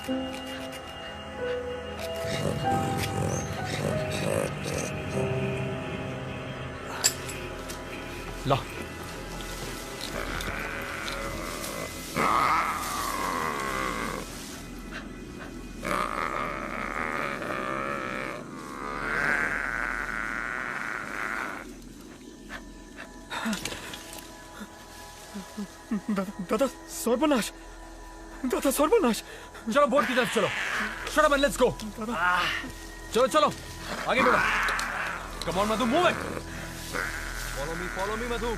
ला। दादा सर्वनाश, दादा सर्वनाश। चलो बोट की तरफ चलो। Shut up and let's go. चलो चलो आगे बढ़ो। Come on Madhu, move it. Follow me Madhu.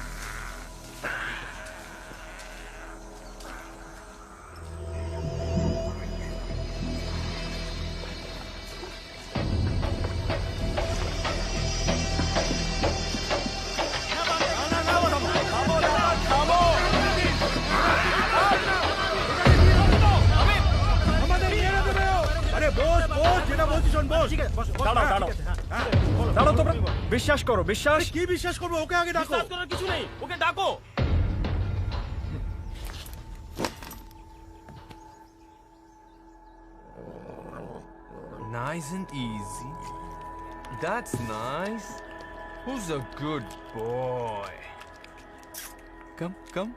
বিশ্বাস করো, বিশ্বাস কি বিশ্বাস করবো? ওকে আগে ডাকো। বিশ্বাস করার কিছু নেই, ওকে ডাকো। Nice and easy. That's nice. Who's a good boy? Come.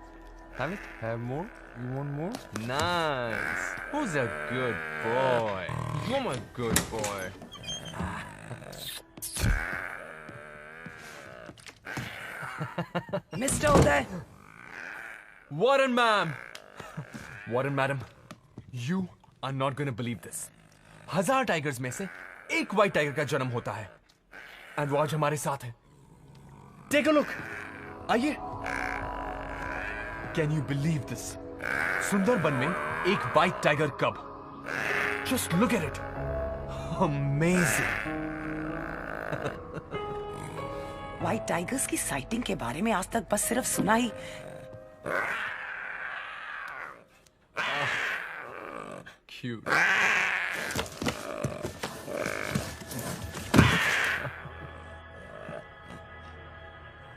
Have it. Have more. You want more? Nice. Who's a good boy? I'm a good boy. Mr. Uday. Warren, ma'am. Warren, madam. You are not going to believe this. 1000 tigers में से एक white tiger का जन्म होता है, and वो आज हमारे साथ है। Take a look. आइए। Can you believe this? Sundarban में एक white tiger cub. Just look at it. Amazing. White tigers की साइटिंग के बारे में आज तक बस सिर्फ सुना ही। क्यूट।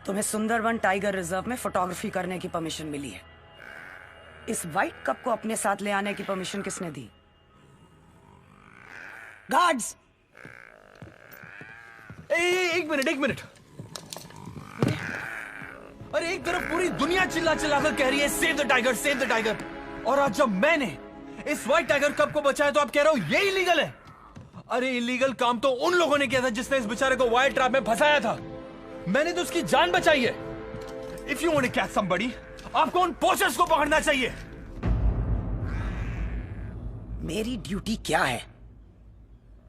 तुम्हें सुंदरबन टाइगर रिजर्व में फोटोग्राफी करने की परमिशन मिली है। इस व्हाइट कप को अपने साथ ले आने की परमिशन किसने दी? गार्ड्स! एक मिनट। अरे एक तरफ पूरी दुनिया चिल्ला कर कह रही है save the tiger, save the tiger, और आज जब मैंने इस व्हाइट टाइगर कप को बचाया तो आप कह रहे हो ये इलीगल है। अरे इलीगल काम तो उन लोगों ने किया था जिसने इस बेचारे को वाइल्ड ट्रैप में फंसाया था। मैंने तो उसकी जान बचाई है। If you want to catch somebody, आपको उन पोचर्स को पकड़ना चाहिए। मेरी ड्यूटी क्या है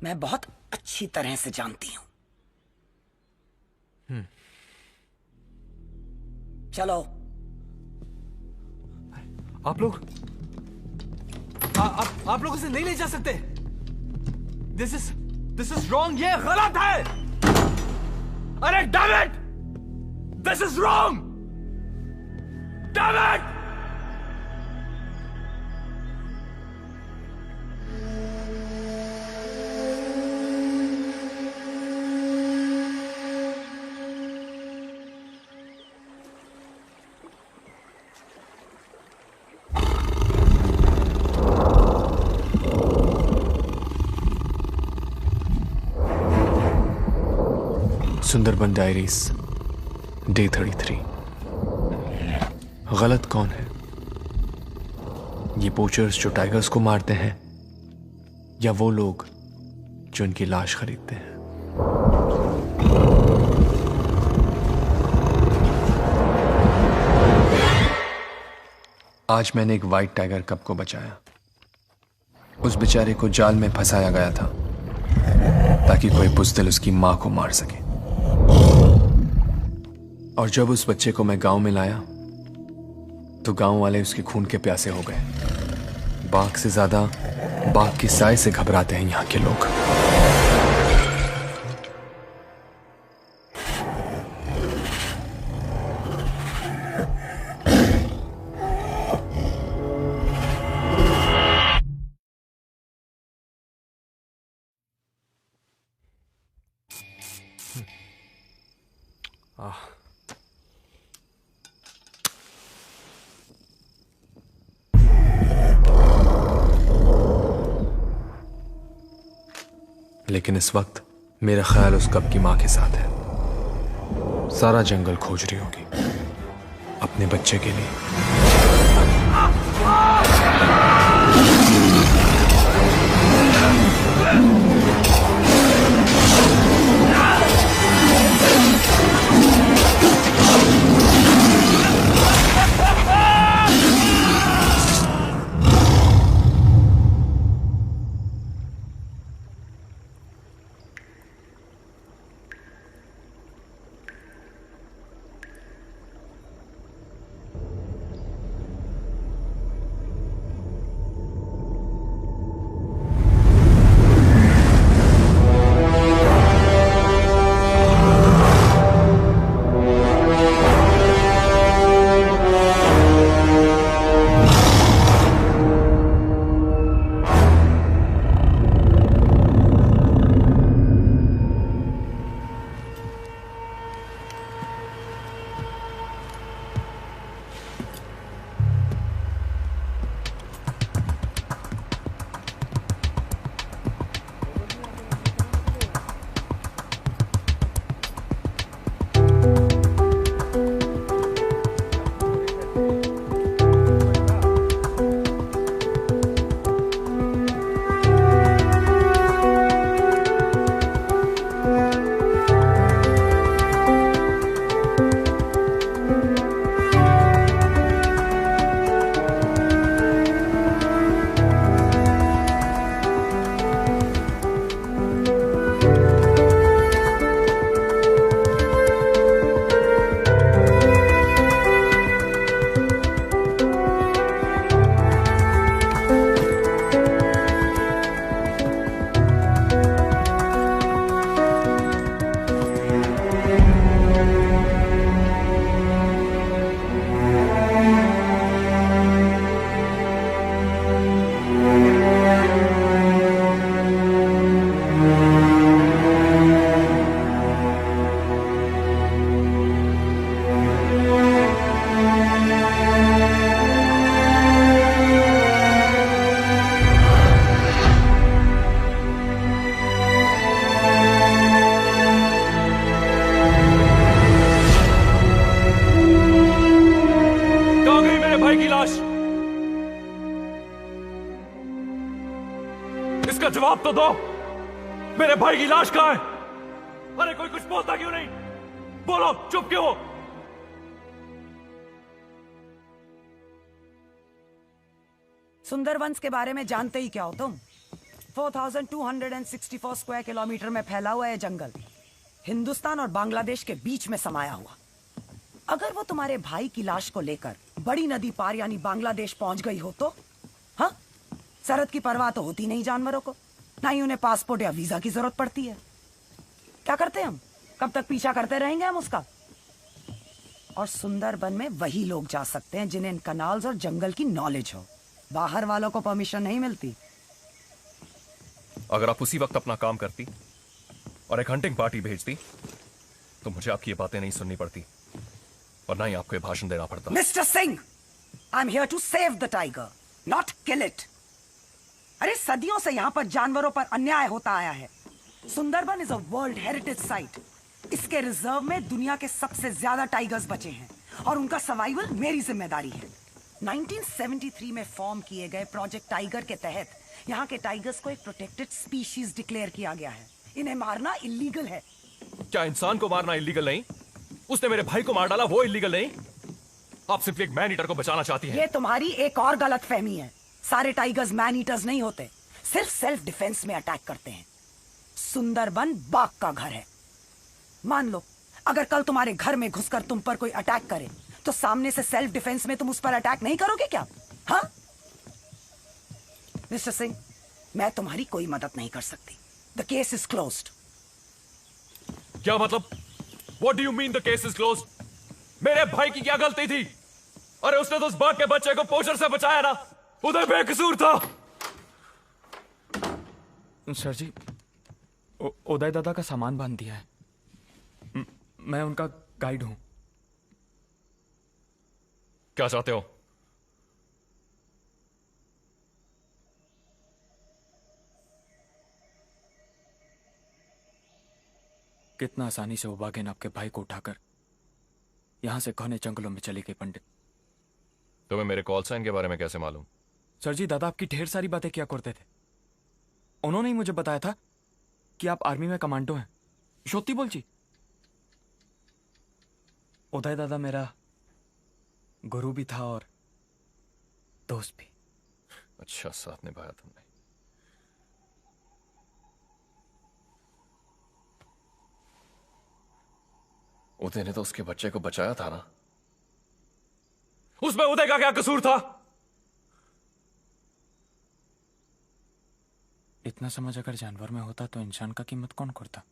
मैं बहुत अच्छी तरह से जानती हूं। चलो। आप लोग आप लोग इसे नहीं ले जा सकते। This is wrong. ये गलत है। अरे damn it, this is wrong. Damn it. Sundarban diaries day 33। गलत कौन है? ये पोचर्स जो टाइगर्स को मारते हैं, या वो लोग जो इनकी लाश खरीदते हैं? आज मैंने एक व्हाइट टाइगर कब को बचाया। उस बेचारे को जाल में फंसाया गया था ताकि कोई बुज़दिल उसकी मां को मार सके। और जब उस बच्चे को मैं गांव में लाया तो गांव वाले उसके खून के प्यासे हो गए। बाघ से ज्यादा बाघ की साय से घबराते हैं यहां के लोग। लेकिन इस वक्त मेरा ख्याल उस कब की मां के साथ है। सारा जंगल खोज रही होगी अपने बच्चे के लिए। इसका जवाब तो दो। मेरे भाई की लाश कहां है? अरे कोई कुछ बोलता क्यों नहीं? बोलो, चुप क्यों हो? सुंदरवंस के बारे में जानते ही क्या हो तुम? 4264 स्क्वायर किलोमीटर में फैला हुआ है जंगल, हिंदुस्तान और बांग्लादेश के बीच में समाया हुआ। अगर वो तुम्हारे भाई की लाश को लेकर बड़ी नदी पार यानी बांग्लादेश पहुंच गई हो तो? हाँ, सरहद की परवाह तो होती नहीं जानवरों को, ना ही उन्हें पासपोर्ट या वीजा की जरूरत पड़ती है। क्या करते हम? कब तक पीछा करते रहेंगे हम उसका? और सुंदरबन में वही लोग जा सकते हैं जिन्हें इन कनाल्स और जंगल की नॉलेज हो। बाहर वालों को परमिशन नहीं मिलती। अगर आप उसी वक्त अपना काम करती और एक हंटिंग पार्टी भेजती तो मुझे आपकी ये बातें नहीं सुननी पड़ती और ना ही आपको ये भाषण देना पड़ता। Mister Singh, I am here to save the tiger, not kill it. अरे सदियों से यहाँ पर जानवरों पर अन्याय होता आया है। Sundarban is a world heritage site. इसके रिजर्व में दुनिया के सबसे ज्यादा टाइगर्स बचे हैं और उनका सर्वाइवल मेरी जिम्मेदारी है। 1973 में फॉर्म किए गए प्रोजेक्ट टाइगर के तहत यहाँ के टाइगर्स को एक प्रोटेक्टेड स्पीशीज डिक्लेयर किया गया है। इन्हें मारना इलीगल है। क्या इंसान को मारना इलीगल नहीं? उसने मेरे भाई को मार डाला, वो इलीगल नहीं? आप सिर्फ एक मैन ईटर को बचाना चाहती हैं। ये तुम्हारी एक और गलतफहमी है। सारे टाइगर्स मैन ईटर्स नहीं होते, सिर्फ सेल्फ डिफेंस में अटैक करते हैं। सुंदरबन बाघ का घर है। मान लो अगर कल तुम्हारे घर में घुसकर तुम पर कोई अटैक करे तो सामने से सेल्फ डिफेंस में तुम उस पर अटैक नहीं करोगे क्या? हाँ मिस्टर सिंह, मैं तुम्हारी कोई मदद नहीं कर सकती। The case is closed. क्या मतलब? What do you mean the case is closed? मेरे भाई की क्या गलती थी? अरे उसने तो उस बाघ के बच्चे को पोचर से बचाया ना, उधर बेकसूर था। सर जी, उदय दादा का सामान बांध दिया है। मैं उनका गाइड हूं। क्या चाहते हो? कितना आसानी से वो बाघिन आपके भाई को उठाकर यहां से घने जंगलों में चली गई पंडित। तुम्हें मेरे कॉल साइन के बारे में कैसे मालूम? सर जी, दादा आपकी ढेर सारी बातें किया करते थे। उन्होंने ही मुझे बताया था कि आप आर्मी में कमांडो हैं। शोती बोल जी। उदय दादा मेरा गुरु भी था और दोस्त भी। अच्छा साथ निभाया तुमने। उदय ने तो उसके बच्चे को बचाया था ना? उसमें उदय का क्या कसूर था? इतना समझ अगर जानवर में होता तो इंसान का कीमत कौन करता?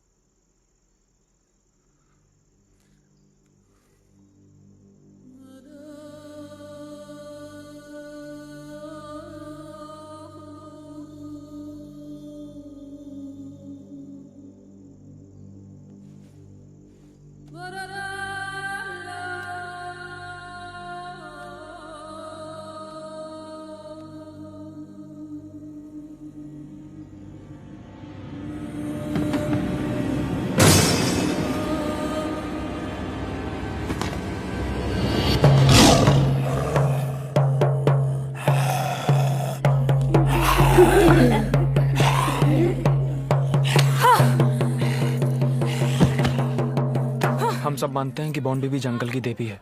हम सब मानते हैं कि बॉन्ड बेबी जंगल की देवी है।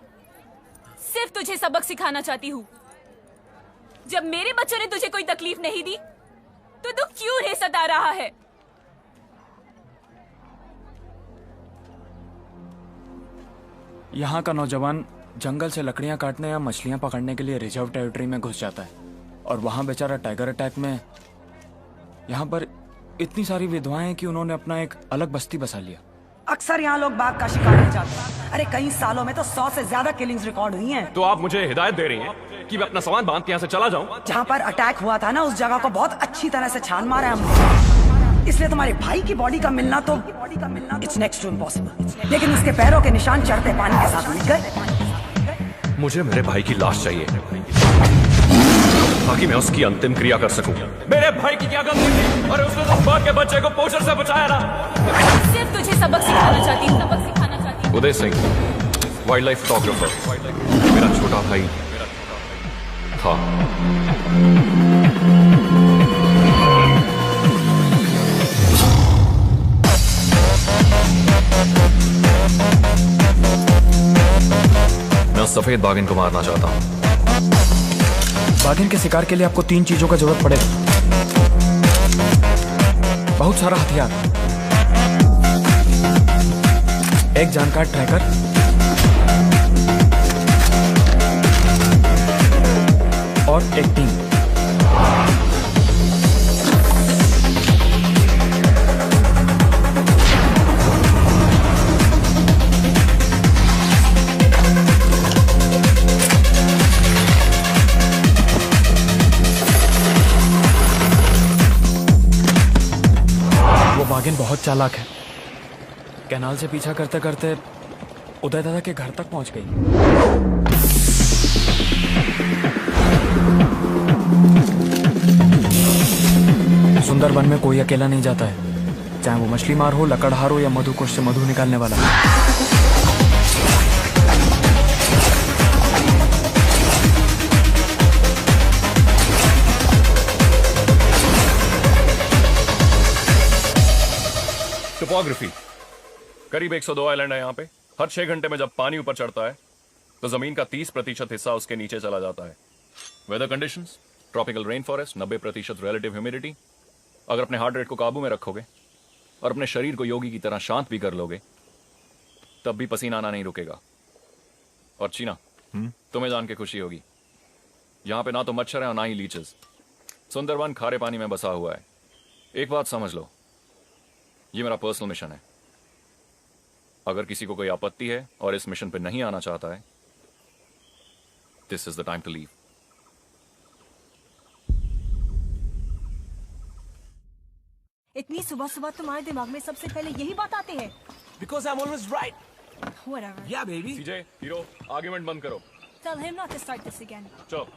सिर्फ तुझे सबक सिखाना चाहती हूँ। जब मेरे बच्चों ने तुझे कोई तकलीफ नहीं दी तो तू क्यों रे सता रहा है? यहाँ का नौजवान जंगल से लकड़ियां काटने या मछलियां पकड़ने के लिए रिजर्व टेरिटरी में घुस जाता है और वहां बेचारा टाइगर अटैक में यहाँ पर इतनी सारी विधवाएं हैं कि उन्होंने अपना एक अलग बस्ती बसा लिया। अक्सर यहाँ लोग बाघ का शिकार हो जाते हैं। अरे कई सालों में तो 100 से ज्यादा किलिंग्स रिकॉर्ड हुई हैं। तो आप मुझे हिदायत दे रही हैं कि मैं अपना सामान बांध के यहाँ से चला जाऊं? जहाँ पर अटैक हुआ था ना, उस जगह को बहुत अच्छी तरह से छान मारा है हमने। इसलिए तुम्हारे भाई की बॉडी का मिलना तो इट्स नेक्स्ट टू इम्पॉसिबल। लेकिन उसके पैरों के निशान चढ़ते पानी के साथ मिल गए। मुझे मेरे भाई की लाश चाहिए ताकि मैं उसकी अंतिम क्रिया कर सकूं। मेरे भाई की क्या गलती थी? और उसने तो बाघ के बच्चे को पोषण से बचाया ना। सिर्फ तुझे सबक सिखाना चाहती हूँ, सबक सिखाना चाहती हूँ। Uday Singh, wild life photographer, मेरा छोटा भाई था। मैं उस सफेद बाघिन को मारना चाहता हूँ। बाघिन के शिकार के लिए आपको 3 चीजों का जरूरत पड़ेगा। बहुत सारा हथियार, एक जानकार ट्रैकर, और एक टीम। बाघिन बहुत चालाक है। कैनाल से पीछा करते करते उदय दादा के घर तक पहुंच गई। सुंदरबन में कोई अकेला नहीं जाता है, चाहे वो मछली मार हो, लकड़हार हो या मधुकोश से मधु निकालने वाला। टोपोग्राफी, करीब 102 आइलैंड है यहाँ पे। हर 6 घंटे में जब पानी ऊपर चढ़ता है तो जमीन का 30% हिस्सा उसके नीचे चला जाता है। Weather conditions, tropical rain forest, 90% relative humidity. अगर अपने हार्ट रेट को काबू में रखोगे और अपने शरीर को योगी की तरह शांत भी कर लोगे तब भी पसीना आना नहीं रुकेगा। और चीना, तुम्हें जान के खुशी होगी, यहाँ पे ना तो मच्छर है और ना ही लीचेस। सुंदरबन खारे पानी में बसा हुआ है। एक बात समझ लो, ये मेरा पर्सनल मिशन है। अगर किसी को कोई आपत्ति है और इस मिशन पे नहीं आना चाहता है, this is the time to leave. इतनी सुबह सुबह तुम्हारे दिमाग में सबसे पहले यही बात आती है? Because I'm always right. Whatever. Yeah, baby. CJ, hero, argument बंद करो। Tell him not to start this again. चलो।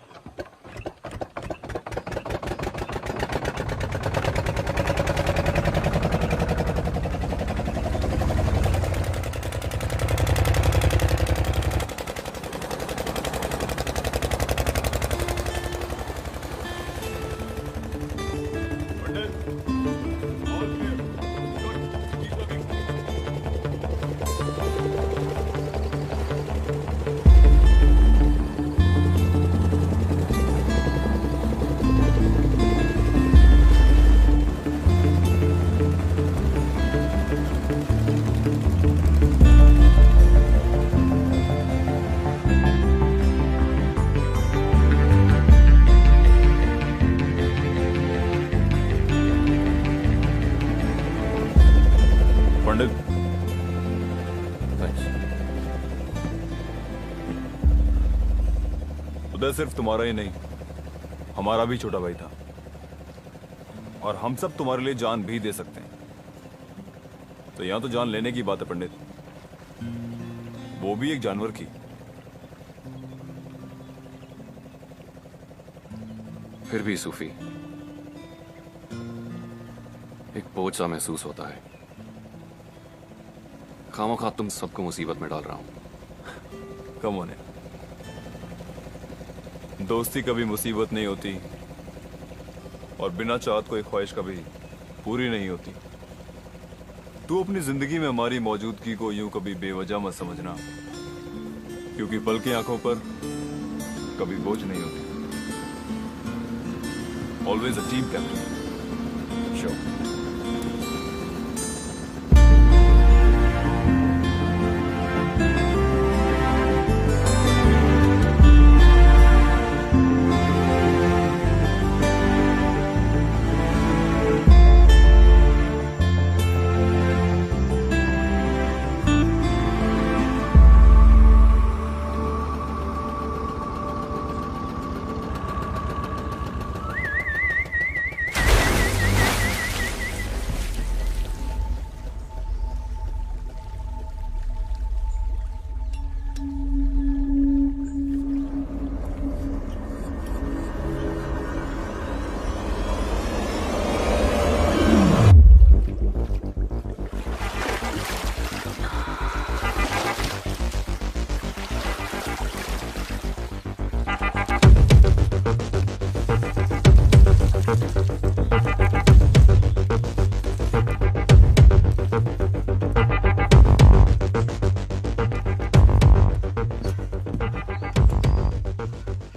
पंडित। उदय सिर्फ तुम्हारा ही नहीं, हमारा भी छोटा भाई था, और हम सब तुम्हारे लिए जान भी दे सकते हैं। तो यहां तो जान लेने की बात है पंडित, वो भी एक जानवर की। फिर भी सूफी, एक बोझ सा महसूस होता है। खामोखा तुम सबको मुसीबत में डाल रहा हूं। कम होने, दोस्ती कभी मुसीबत नहीं होती, और बिना चाहत कोई ख्वाहिश कभी पूरी नहीं होती। तू अपनी जिंदगी में हमारी मौजूदगी को यूं कभी बेवजह मत समझना, क्योंकि पल की आंखों पर कभी बोझ नहीं होती। Always a team captain. Sure.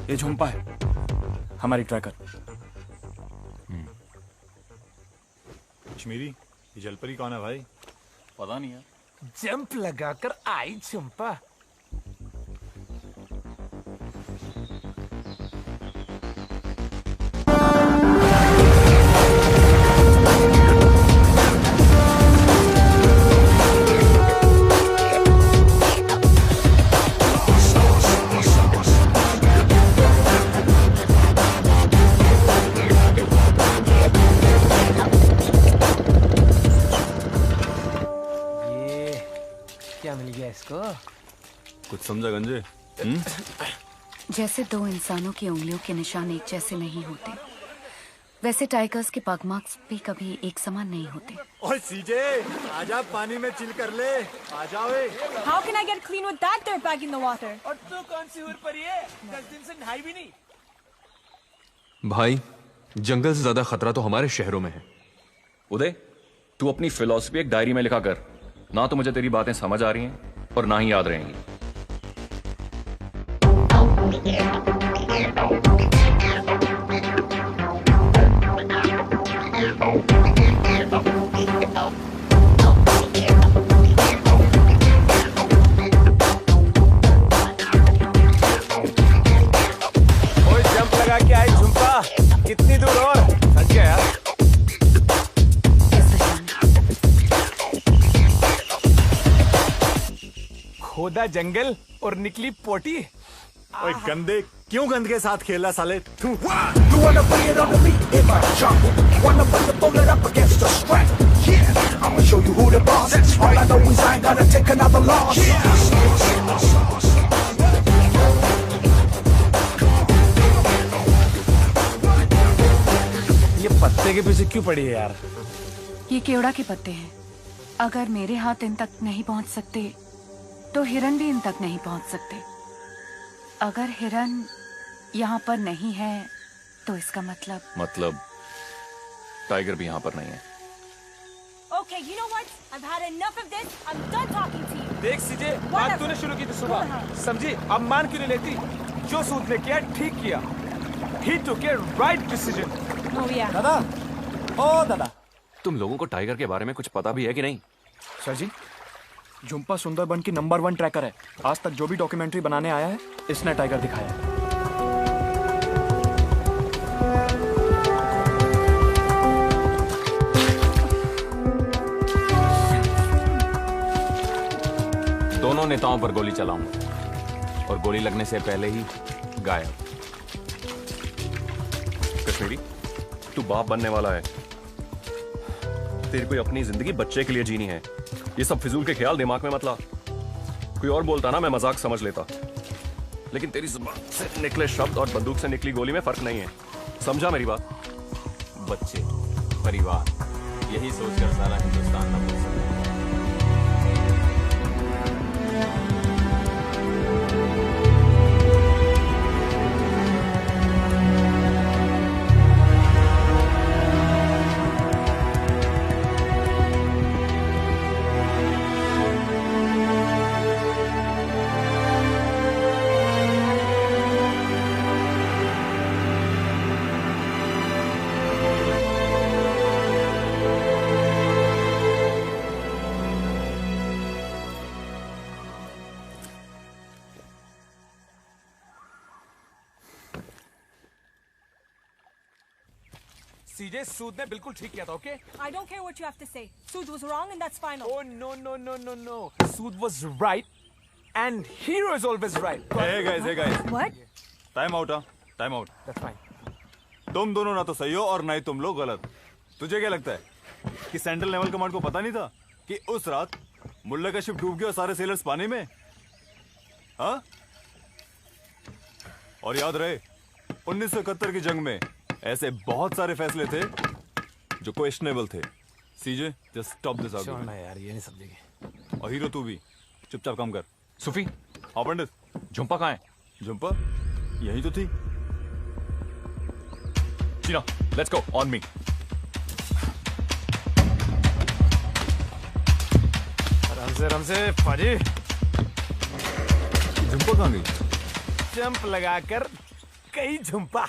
ये झुम्पा है, हमारी ट्रैकर। कश्मीरी, ये जलपरी कौन है भाई? पता नहीं यार। जंप लगाकर आई झुम्पा। क्या मिल गया इसको? कुछ समझा गंजे? जैसे दो इंसानों की उंगलियों के निशान एक जैसे नहीं होते, वैसे टाइगर्स के पग मार्क्स भी कभी एक समान नहीं होते। ओए सीजे, आजा पानी में चिल कर ले, आजा ओए। How can I get clean with that dirt back in the water? और तू कौन सी हुर परी है? 10 दिन से नहाई भी नहीं। भाई, जंगल से ज्यादा खतरा तो हमारे शहरों में है। उदय, तू अपनी फिलॉसफी एक डायरी में लिखा कर। ना तो मुझे तेरी बातें समझ आ रही हैं और ना ही याद रहेंगी। ओए जंप लगा के आई झुम्पा, कितनी दूर और? थक गया यार। खोदा जंगल और निकली पोटी। ओए गंदे, क्यों गंद के साथ खेला साले तू? ये पत्ते के पीछे क्यों पड़ी है यार? ये केवड़ा के पत्ते हैं। अगर मेरे हाथ इन तक नहीं पहुंच सकते तो हिरन भी इन तक नहीं पहुंच सकते। अगर हिरन यहाँ पर नहीं है तो इसका मतलब टाइगर भी यहाँ पर नहीं है। Okay, you know what? I've had enough of this. I'm done talking to you. देख सीजे, बात तूने शुरू की थी सुबह, समझी? अब मान क्यों नहीं लेती? जो सूद ने किया ठीक किया। He took a right decision. Oh yeah. दादा, ओ दादा, तुम लोगों को टाइगर के बारे में कुछ पता भी है कि नहीं? सर जी, झुम्पा सुंदरबन की नंबर 1 ट्रैकर है। आज तक जो भी डॉक्यूमेंट्री बनाने आया है, इसने टाइगर दिखाया है। नेताओं पर गोली चलाऊंगा और गोली लगने से पहले ही गायब। कश्मीरी, तू बाप बनने वाला है। तेरी कोई अपनी जिंदगी बच्चे के लिए जीनी है। ये सब फिजूल के ख्याल दिमाग में मत ला। कोई और बोलता ना मैं मजाक समझ लेता, लेकिन तेरी जुबान से निकले शब्द और बंदूक से निकली गोली में फर्क नहीं है। समझा मेरी बात? बच्चे, परिवार, यही सोचकर सारा हिंदुस्तान न बोल सकता। सीजे, सूद ने बिल्कुल ठीक किया था, okay? I don't care what you have to say. Sood was wrong and that's final. Oh no. Sood was right and hero is always right. Hey guys. What? Time out. Time out. That's fine. तुम दोनों ना तो सही हो और ना ही तुम लोग गलत। तुझे क्या लगता है कि सेंट्रल नेवल कमांड को पता नहीं था कि उस रात मुल्ला का शिप डूब गया और सारे सेलर्स पानी में? हाँ? और याद रहे 1971 की जंग में ऐसे बहुत सारे फैसले थे जो क्वेश्चनेबल थे। सीजे, जस्ट स्टॉप दिस आर्गुमेंट। छोड़ना यार, ये नहीं समझेंगे। और हीरो तू भी चुपचाप काम कर। सूफी, हाँ पंडित। झुम्पा कहाँ है? झुम्पा यही तो थी। चीना, लेट्स गो, ऑन मी। आराम से फाजी। झुम्पा कहाँ गई? जंप लगाकर कई Jhumpa.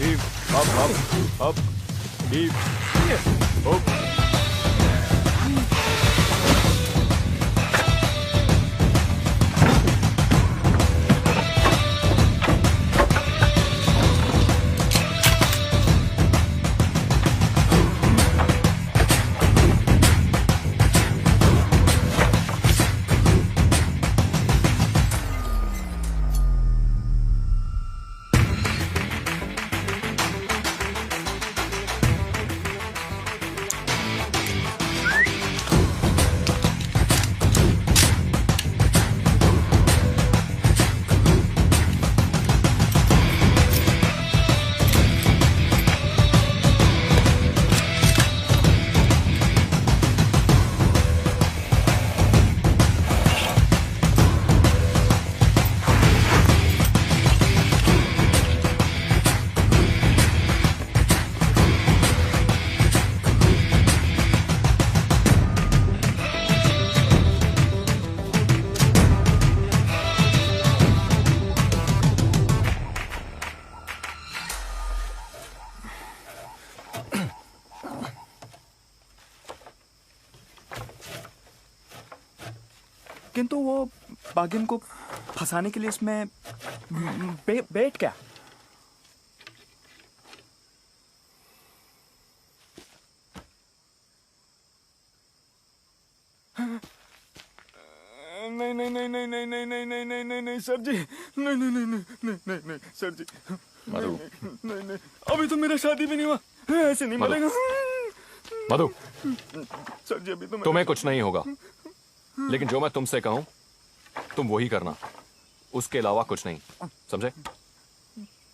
Heave. Up. Heave. Up. किंतु वो बागिन को फंसाने के लिए इसमें बेट क्या? नहीं सर जी, नहीं सर जी, मधु, नहीं अभी तो मेरा शादी भी नहीं हुआ, ऐसे नहीं मिलेगा। मधु, सर जी अभी तो तुम्हें कुछ नहीं होगा, लेकिन जो मैं तुमसे कहूं तुम वही करना, उसके अलावा कुछ नहीं, समझे?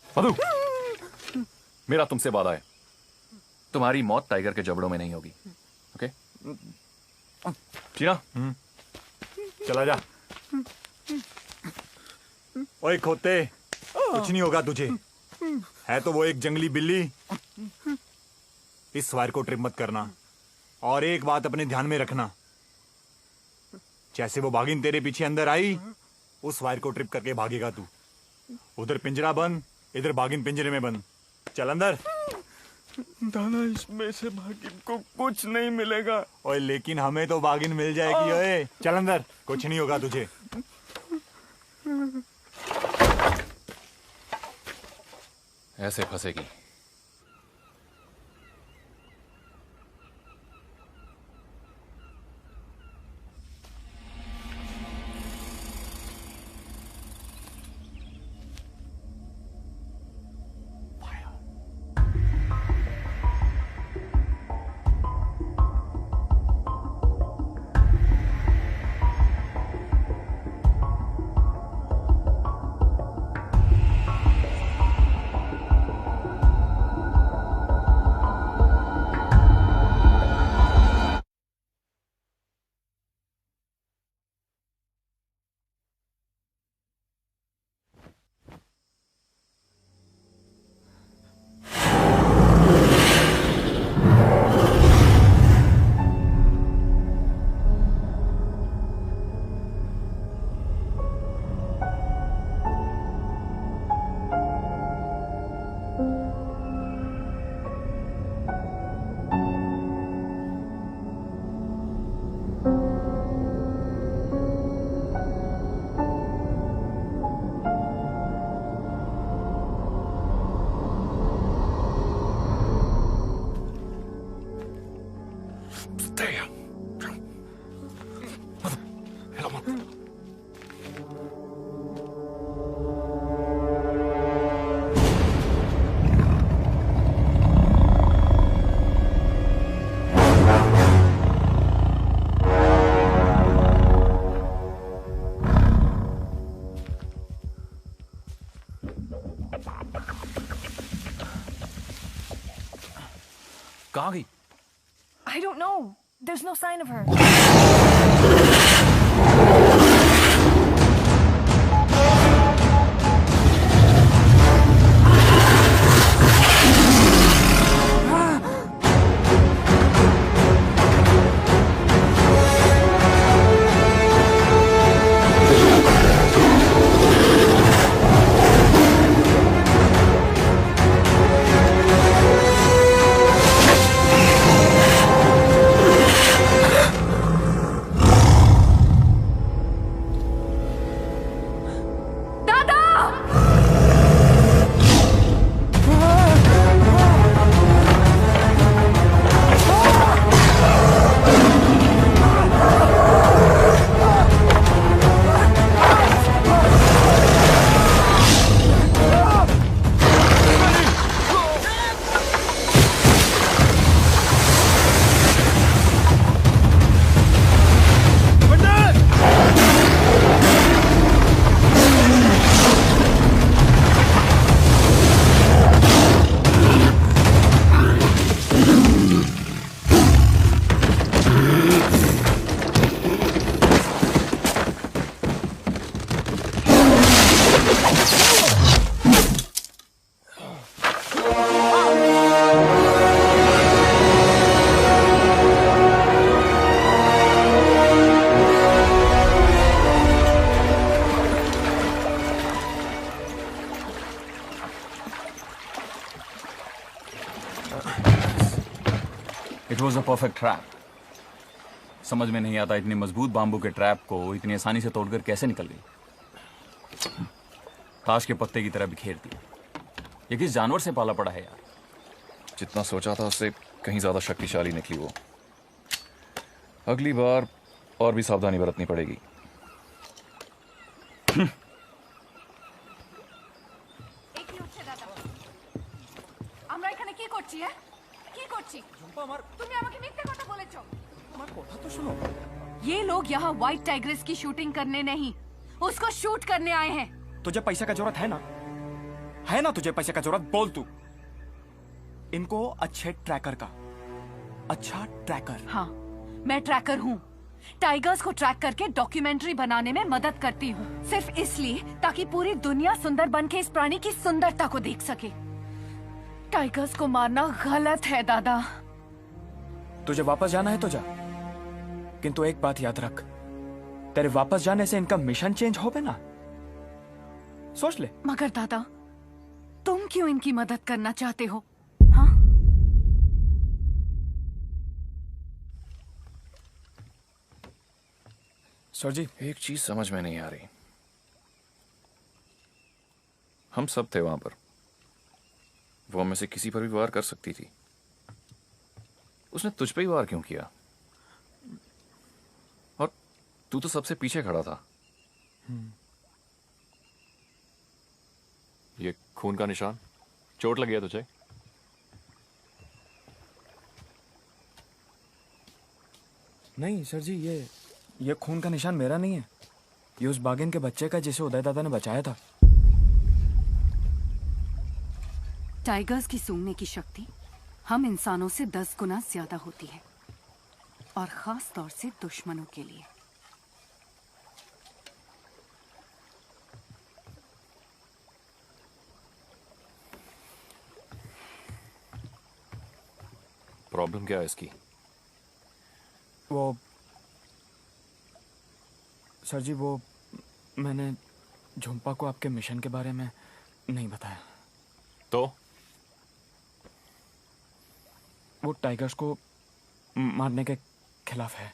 मधु, मेरा तुमसे वादा है, तुम्हारी मौत टाइगर के जबड़ों में नहीं होगी, ओके? चीना, चला जा। ओए खोते, कुछ नहीं होगा तुझे। है तो वो एक जंगली बिल्ली इस वायर को ट्रिप मत करना। और एक बात अपने ध्यान में रखना, जैसे वो बाघिन तेरे पीछे अंदर आई, उस वायर को ट्रिप करके भागेगा तू। उधर पिंजरा बंद, इधर बाघिन पिंजरे में बंद। चल अंदर। दादा इसमें से बाघिन को कुछ नहीं मिलेगा। ओए लेकिन हमें तो बाघिन मिल जाएगी। ओए चल अंदर, कुछ नहीं होगा तुझे। ऐसे फंसेगी। कहाँ गई? I don't know. There's no sign of her. It was a perfect trap. समझ में नहीं आता इतनी मजबूत बाम्बू के ट्रैप को इतनी आसानी से तोड़कर कैसे निकल गई। ताश के पत्ते की तरह बिखेर दिया। ये किस जानवर से पाला पड़ा है यार। जितना सोचा था उससे कहीं ज्यादा शक्तिशाली निकली वो। अगली बार और भी सावधानी बरतनी पड़ेगी। আমরা এখানে কি করছি কি করছি তুমি আমাকে মিথ্যে কথা বলেছো। আমার কথা তো শোনো। ये लोग यहाँ व्हाइट टाइग्रेस की शूटिंग करने नहीं, उसको शूट करने आए हैं। तुझे पैसे का जरूरत है ना? है ना तुझे पैसे का जरूरत? बोल तू। इनको अच्छे ट्रैकर का, अच्छा ट्रैकर। हाँ, मैं ट्रैकर हूँ। टाइगर्स को ट्रैक करके डॉक्यूमेंट्री बनाने में मदद करती हूँ, सिर्फ इसलिए ताकि पूरी दुनिया सुंदर बन के इस प्राणी की सुंदरता को देख सके। टाइगर्स को मारना गलत है दादा। तुझे वापस जाना है तो जा, किंतु एक बात याद रख, तेरे वापस जाने से इनका मिशन चेंज हो ना, सोच ले। मगर दादा, तुम क्यों इनकी मदद करना चाहते हो? सर जी, एक चीज समझ में नहीं आ रही। हम सब थे वहां पर, वो हमें से किसी पर भी वार कर सकती थी, उसने तुझ पे ही वार क्यों किया? और तू तो सबसे पीछे खड़ा था। ये खून का निशान, चोट लगी है तुझे? नहीं सर जी, ये खून का निशान मेरा नहीं है, ये उस बागिन के बच्चे का जिसे उदय दादा ने बचाया था। टाइगर्स की सूंघने की शक्ति हम इंसानों से 10 गुना ज्यादा होती है, और खास तौर से दुश्मनों के लिए। प्रॉब्लम क्या है इसकी? वो सर जी, वो मैंने झुम्पा को आपके मिशन के बारे में नहीं बताया। तो वो टाइगर्स को मारने के खिलाफ है।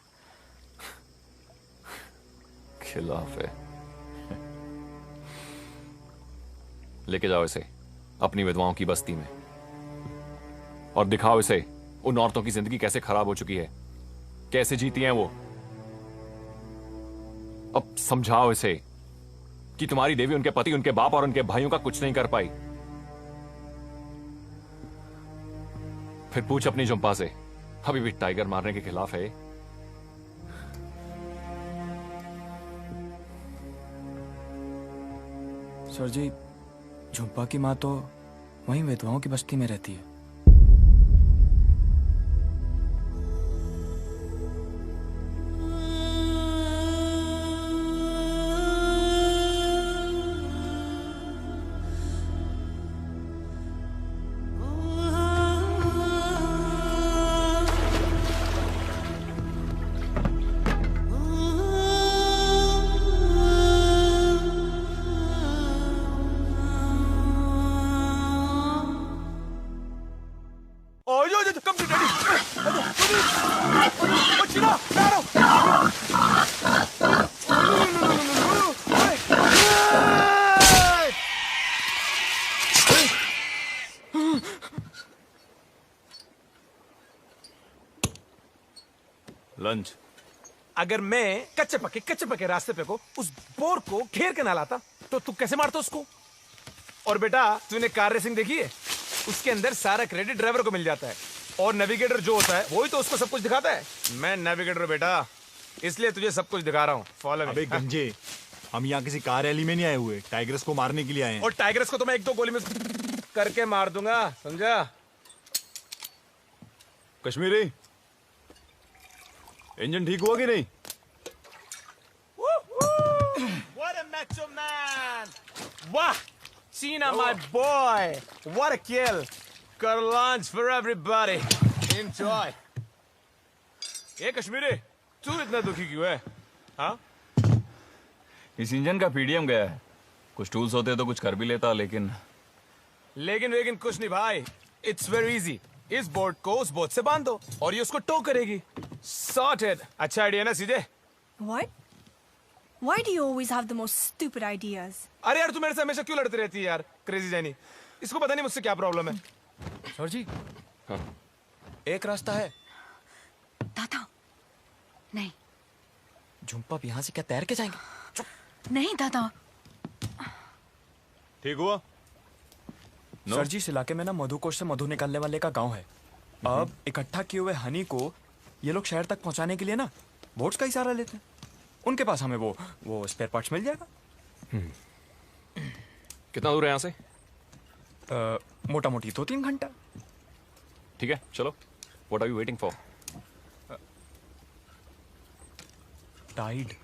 खिलाफ है? लेके जाओ इसे अपनी विधवाओं की बस्ती में और दिखाओ इसे उन औरतों की जिंदगी कैसे खराब हो चुकी है, कैसे जीती हैं वो। अब समझाओ इसे कि तुम्हारी देवी उनके पति, उनके बाप और उनके भाइयों का कुछ नहीं कर पाई। फिर पूछ अपनी जुम्पा से, अभी भी टाइगर मारने के खिलाफ है? सर जी, झुम्पा की माँ तो वहीं विधवाओं की बस्ती में रहती है। लंच। अगर मैं कच्चे पक्के रास्ते पे को उस बोर को घेर के ना लाता तो तू कैसे मारता उसको? और बेटा, तूने कार रेसिंग देखी है? उसके अंदर सारा क्रेडिट ड्राइवर को मिल जाता है, और नेविगेटर जो होता है वही तो उसको सब कुछ दिखाता है। मैं नेविगेटर हूं बेटा, इसलिए तुझे सब कुछ दिखा रहा हूँ। Follow me. अबे गंजे, हम यहाँ किसी कार रैली में नहीं आए हुए, टाइगर्स को मारने के लिए आए हैं। और टाइगर्स को तो मैं 1-2 गोली में करके मार दूंगा, समझा? कश्मीरी, इंजन ठीक हुआ कि नहीं? What a macho man! वाह, Cena my boy! What a kill! Got lunch for everybody. Enjoy. ये कश्मीरी, तू इतना दुखी क्यों है? हाँ? इस इंजन का पीडीएम गया है। कुछ टूल्स होते तो कुछ कर भी लेता, लेकिन कुछ नहीं भाई। It's very easy. इस बोट को उस बोट से बांध दो और ये उसको टो करेगी। Sorted. अच्छा आइडिया ना सीधे? What? Why do you always have the most stupid ideas? अरे यार, तू मेरे से हमेशा क्यों लड़ती रहती है यार, क्रेजी जैनी? इसको पता नहीं मुझसे क्या प्रॉब्लम है। सर जी, एक रास्ता है। दादा, नहीं। झुम्पा यहाँ से क्या तैर के जाएंगे? नहीं दादा। ठीक हुआ? सर जी, इस इलाके में ना मधुकोश से मधु निकालने वाले का गांव है। अब इकट्ठा किए हुए हनी को ये लोग शहर तक पहुंचाने के लिए ना बोट्स का ही सहारा लेते हैं। उनके पास हमें वो स्पेयर पार्ट्स मिल जाएगा। कितना दूर है यहाँ से? मोटा मोटी 2-3 घंटा। ठीक है, चलो। What are you waiting for? Tide.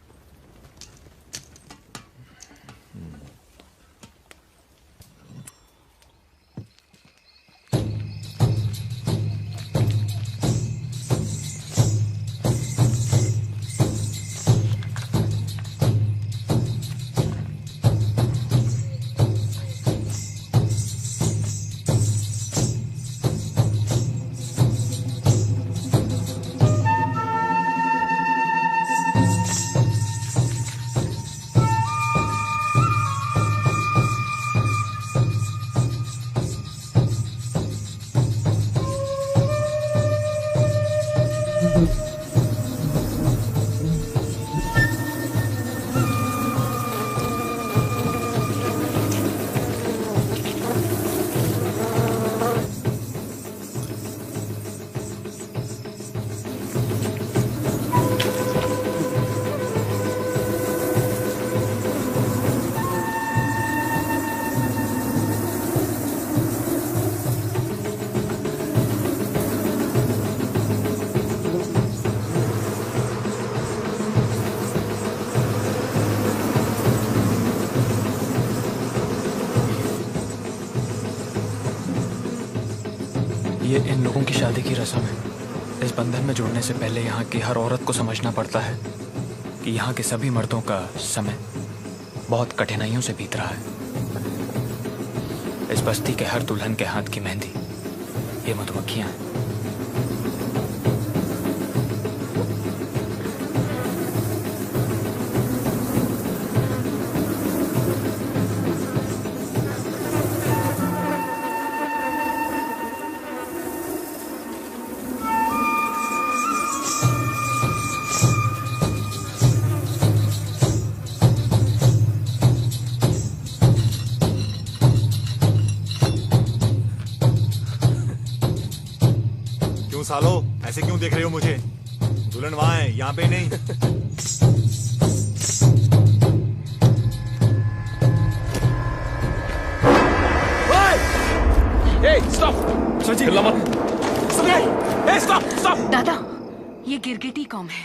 ये इन लोगों की शादी की रस्म है। इस बंधन में जुड़ने से पहले यहाँ की हर औरत को समझना पड़ता है कि यहाँ के सभी मर्दों का समय बहुत कठिनाइयों से बीत रहा है। इस बस्ती के हर दुल्हन के हाथ की मेहंदी ये मधुमक्खियां हैं। सालो ऐसे क्यों देख रहे हो मुझे? दुल्हन वहां है, यहाँ पे नहीं। दादा, ये गिरगिटी कौम है।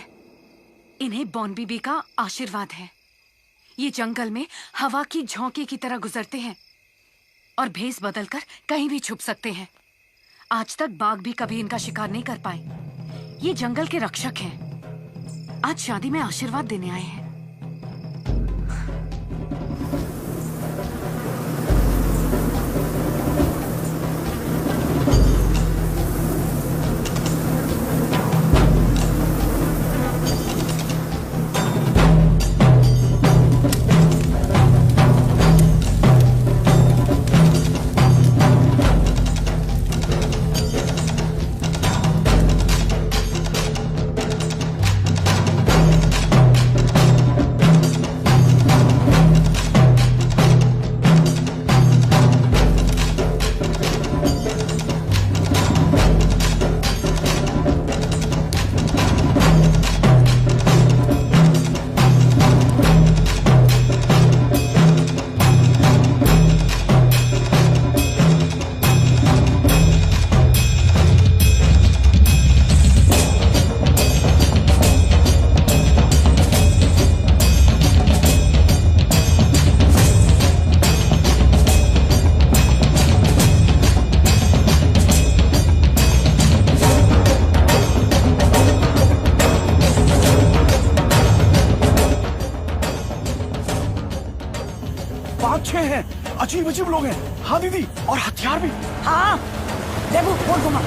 इन्हें बॉन बीबी का आशीर्वाद है। ये जंगल में हवा की झोंके की तरह गुजरते हैं और भेस बदलकर कहीं भी छुप सकते हैं। आज तक बाघ भी कभी इनका शिकार नहीं कर पाए। ये जंगल के रक्षक हैं। आज शादी में आशीर्वाद देने आए हैं। अजीब अजीब लोग हैं। हाँ दीदी, और हथियार भी। हाँ देखो, बोल घुमा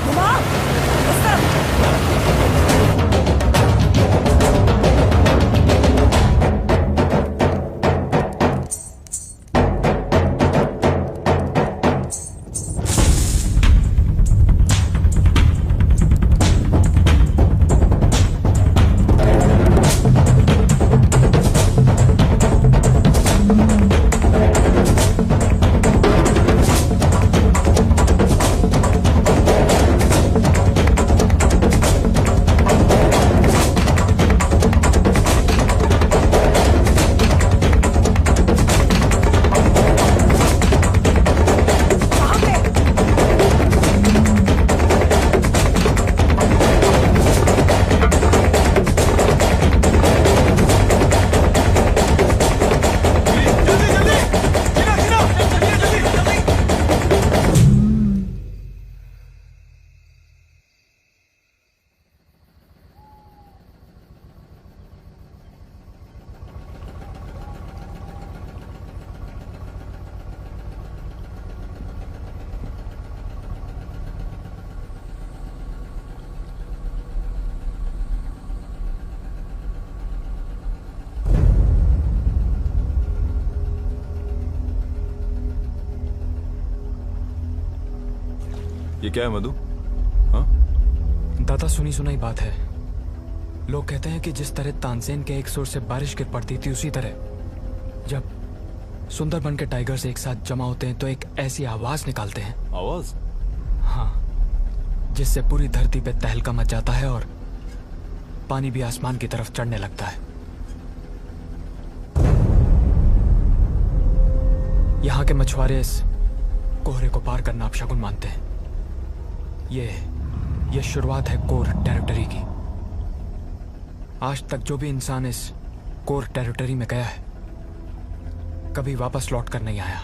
घुमा इस तरफ। ये क्या है मधु? दादा, सुनी सुनाई बात है। लोग कहते हैं कि जिस तरह तानसेन के एक सुर से बारिश गिर पड़ती थी, उसी तरह जब सुंदरबन के टाइगर्स एक साथ जमा होते हैं तो एक ऐसी आवाज निकालते हैं। आवाज? हाँ, जिससे पूरी धरती पे तहलका मच जाता है और पानी भी आसमान की तरफ चढ़ने लगता है। यहाँ के मछुआरे इस कोहरे को पार करना अपशगुन मानते हैं। ये शुरुआत है कोर टेरिटरी की। आज तक जो भी इंसान इस कोर टेरिटरी में गया है, कभी वापस लौट कर नहीं आया।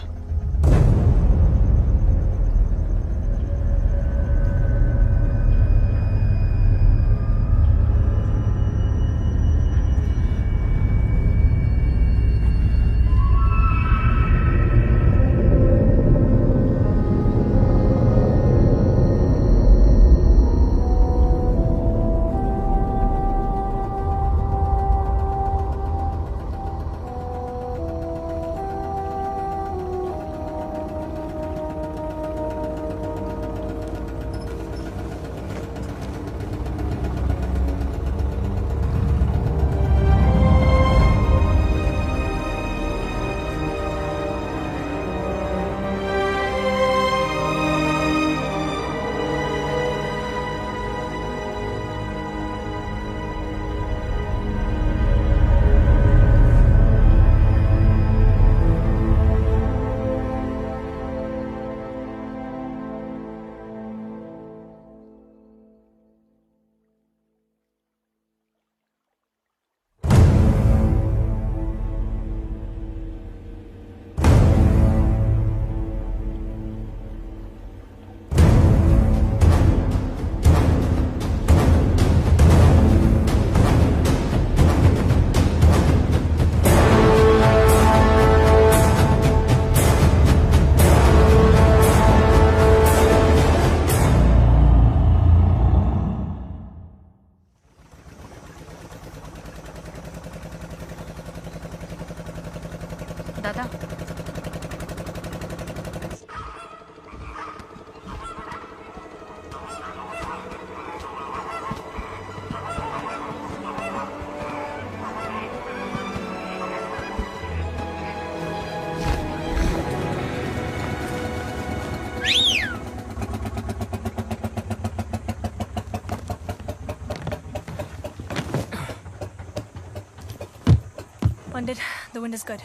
Pandit, the wind is good.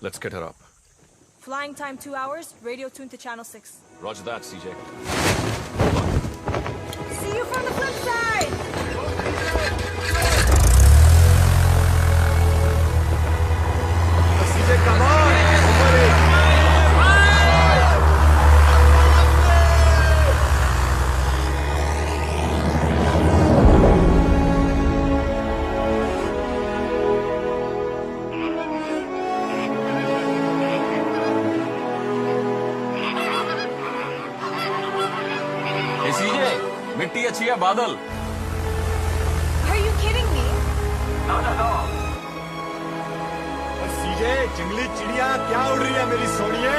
Let's get her up. Flying time 2 hours, radio tuned to channel 6. Roger that, CJ. See you from the flip side! CJ, come on! सीजे मिट्टी अच्छी है बादल Are you kidding me? सीजे जंगली चिड़िया क्या उड़ रही है मेरी सोनिए?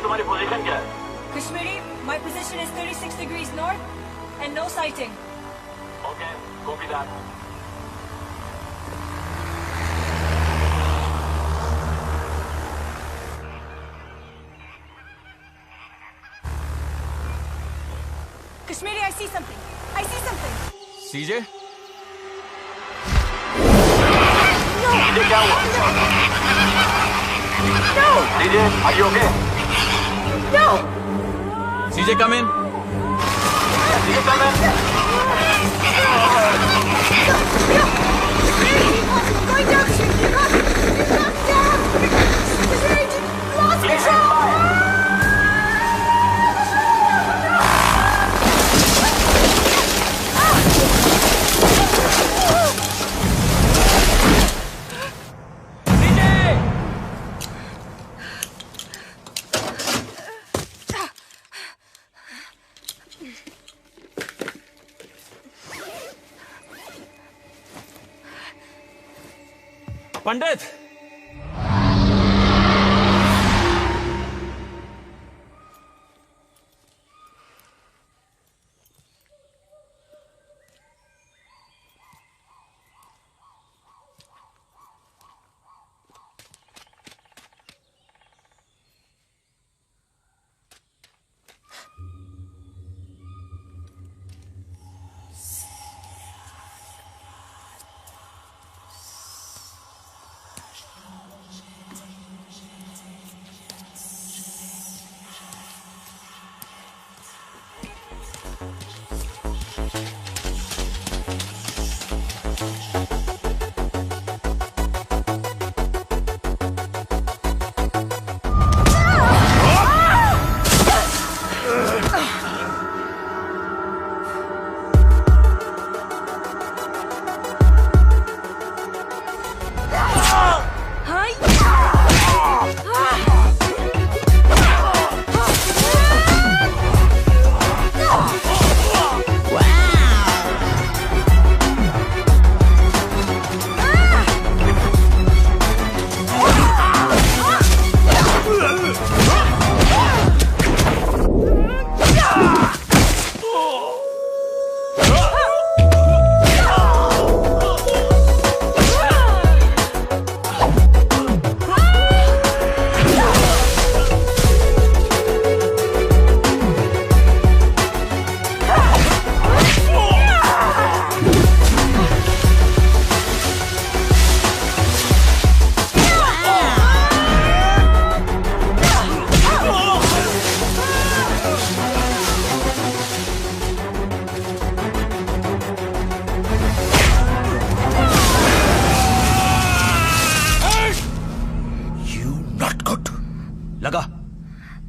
तुम्हारी पोजीशन क्या है? Kashmiri, my position is 36 degrees north and no sighting. Okay, copy that. Kashmiri, I see something. I see something. CJ DJ क्या हुआ? No! DJ, are you okay? No! CJ come in DJ come in. Going down! You're knocked down! Kashmiri, you lost control! पंडित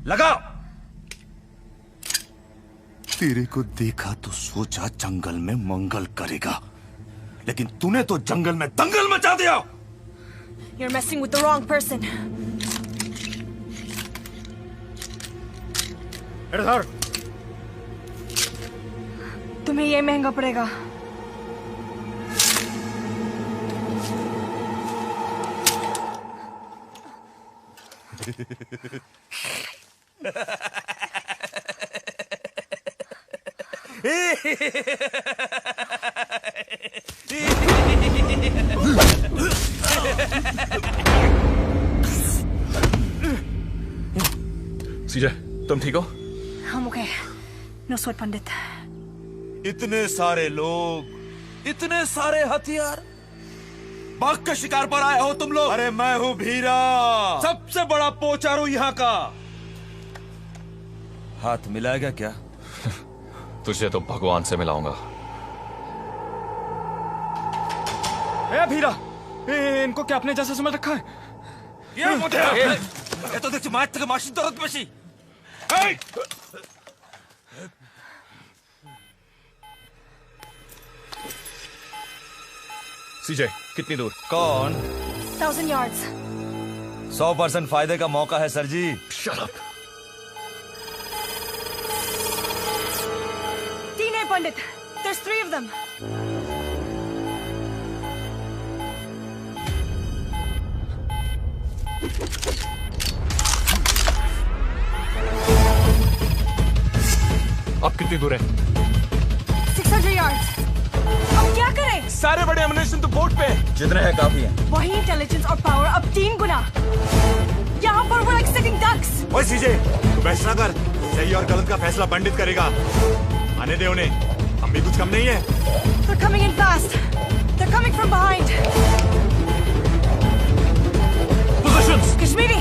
लगा। तेरे को देखा तो सोचा जंगल में मंगल करेगा, लेकिन तूने तो जंगल में दंगल मचा दिया। You're messing with the wrong person. इधर तुम्हें ये महंगा पड़ेगा। सीजे, तुम ठीक हो? हम ओके। नो स्वेट पंडित। इतने सारे लोग, इतने सारे हथियार, बाघ के शिकार पर आए हो तुम लोग? अरे मैं हूं भीरा, सबसे बड़ा पोचारू यहाँ का। हाथ मिलाएगा क्या? तुझे तो भगवान से मिलाऊंगा। ए भीरा, इनको क्या अपने जैसा समझ रखा है? ये तो देखो मार तक माशी दर्द मशी। सीजे, कितनी दूर? कौन? 1000 yards। 100% फायदे का मौका है सर जी। Shut up। 3 है पंडित। There's 3 of them। अब कितनी दूर है? 600 yards। अब क्या करें? सारे बड़े एमुनेशन तो बोट पे हैं। जितने हैं काफी हैं। वही इंटेलिजेंस और पावर अब 3 गुना। यहाँ पर we're like sitting ducks। ओए सीजे, तू बहस ना कर। सही और गलत का फैसला पंडित करेगा। आने दे उन्हें, हम भी कुछ कम नहीं है। They're coming in fast। They're coming from behind। Positions। Kashmiri.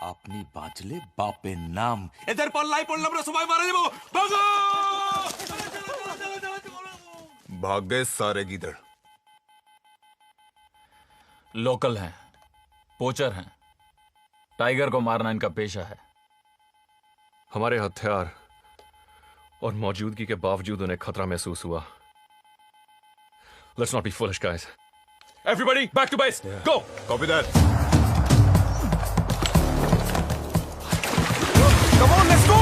अपनी बाचले बापे नाम इधर पल्लाई पड़ना बड़ा सुबाई मारे वो भागो। भाग गए सारे गीदड़। लोकल हैं, पोचर हैं। टाइगर को मारना इनका पेशा है। हमारे हथियार और मौजूदगी के बावजूद उन्हें खतरा महसूस हुआ। Let's not be foolish, guys. Everybody, back to base. Go. Copy that. Come on, let's go!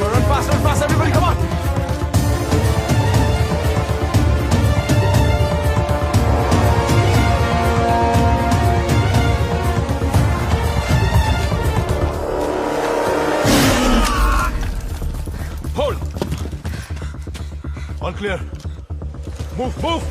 Run fast, everybody, come on! All clear. Move, move.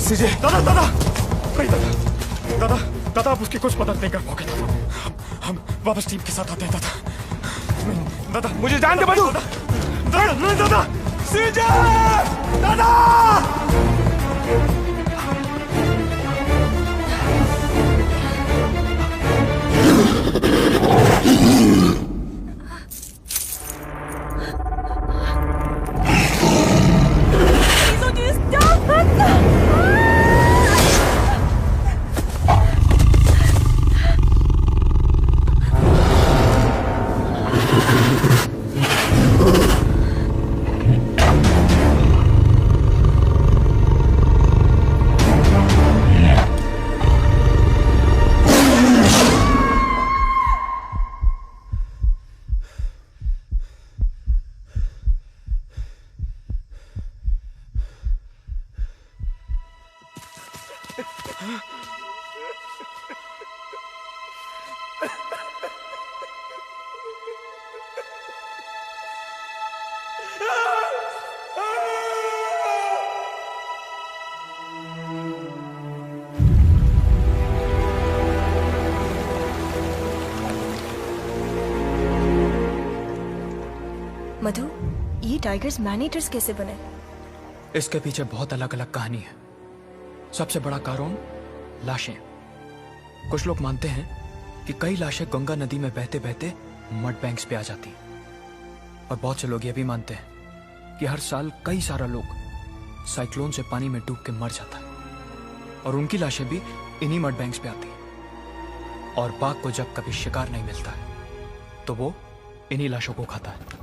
सीजे, दादा दादा नहीं दादा दादा दादा आप उसकी कुछ मदद नहीं कर पाओगे दादा। हम वापस टीम के साथ आते हैं दादा। दादा मुझे जान दे बंधु। दादा नहीं दादा सीजे दादा मधु, ये टाइगर्स मैनीटर्स कैसे बने? इसके पीछे बहुत अलग अलग कहानी है। सबसे बड़ा कारण लाशें। कुछ लोग मानते हैं कि कई लाशें गंगा नदी में बहते बहते मड बैंक्स पे आ जाती हैं। और बहुत से लोग ये भी मानते हैं कि हर साल कई सारा लोग साइक्लोन से पानी में डूब के मर जाता है और उनकी लाशें भी इन्हीं मड बैंक्स पे आती हैं। और बाघ को जब कभी शिकार नहीं मिलता है तो वो इन्हीं लाशों को खाता है।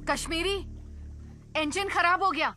कश्मीरी, इंजन खराब हो गया।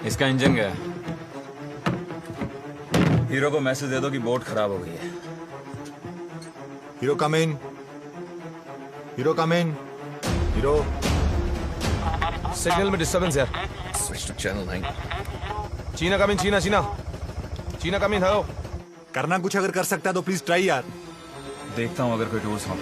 इसका इंजन गया। हीरो को मैसेज दे दो कि बोट खराब हो गई है। Hero come in. Hero come in. Hero. Signal में डिस्टर्बेंस यार। Switch to channel 9। चीना कम इन। चीना चीना चीना कम इन। हेलो। करना कुछ अगर कर सकता है तो प्लीज ट्राई यार। देखता हूं अगर कोई टूल्स हो।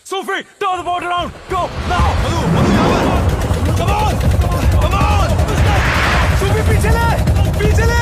Sophie, turn the boat around. Go now. Come on, come on. Sophie, पीछे ले, पीछे ले.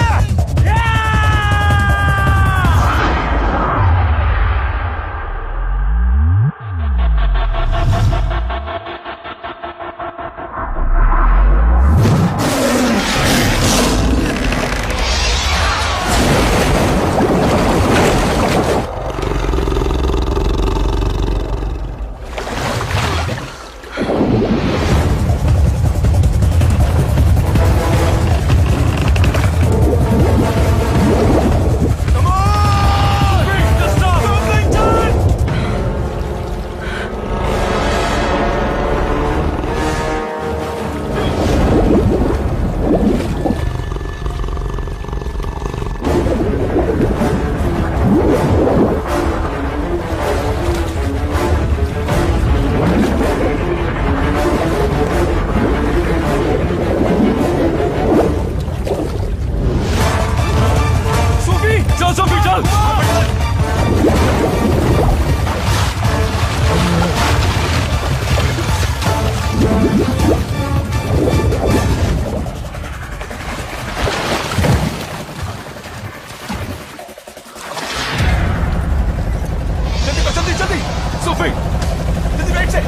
feet. जल्दी राइट से।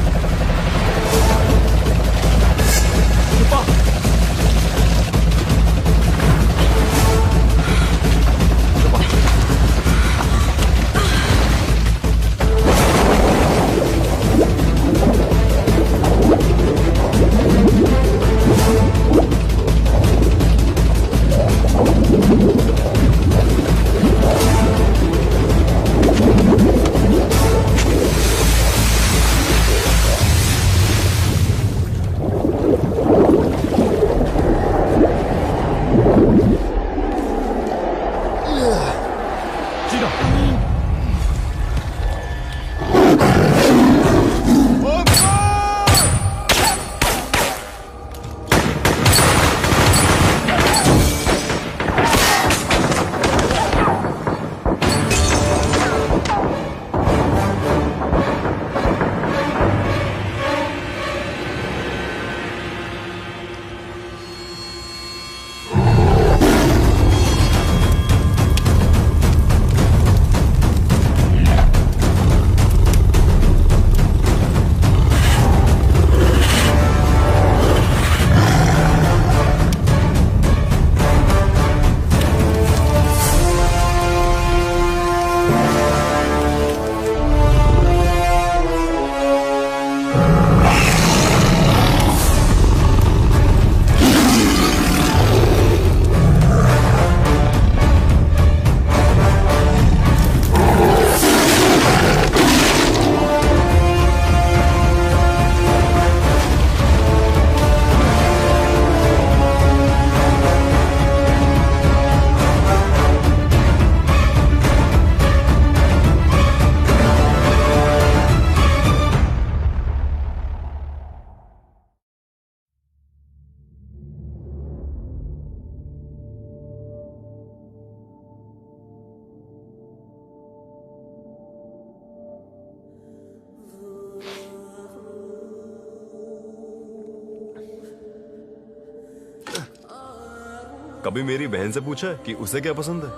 कभी मेरी बहन से पूछा है कि उसे क्या पसंद है?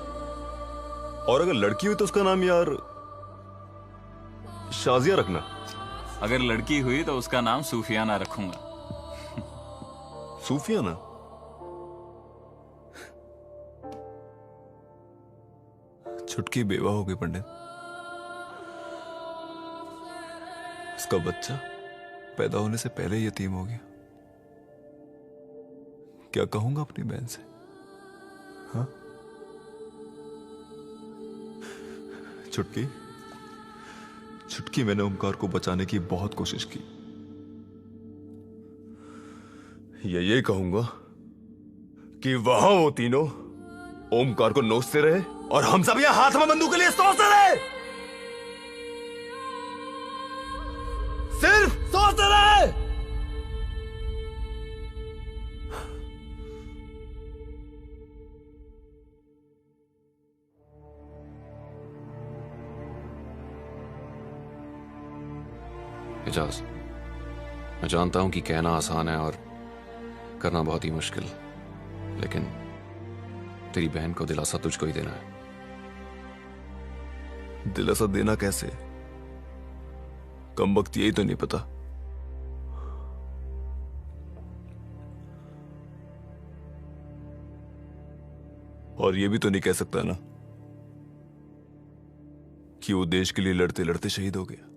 और अगर लड़की हुई तो उसका नाम यार शाजिया रखना। अगर लड़की हुई तो उसका नाम सूफियाना रखूंगा। सूफियाना? छुटकी बेवा हो गई पंडित। उसका बच्चा पैदा होने से पहले ही यतीम हो गया। क्या कहूंगा अपनी बहन से? हाँ? छुटकी मैंने ओमकार को बचाने की बहुत कोशिश की। ये कहूंगा कि वहां वो तीनों ओमकार को नोचते रहे और हम सब यहां हाथ में बंदूक के लिए सोचते रहे। सिर्फ सोचते रहे। एजाज, मैं जानता हूं कि कहना आसान है और करना बहुत ही मुश्किल, लेकिन तेरी बहन को दिलासा तुझको ही देना है। दिलासा देना कैसे? कम वक्त यही तो नहीं पता। और ये भी तो नहीं कह सकता ना कि वो देश के लिए लड़ते लड़ते शहीद हो गया।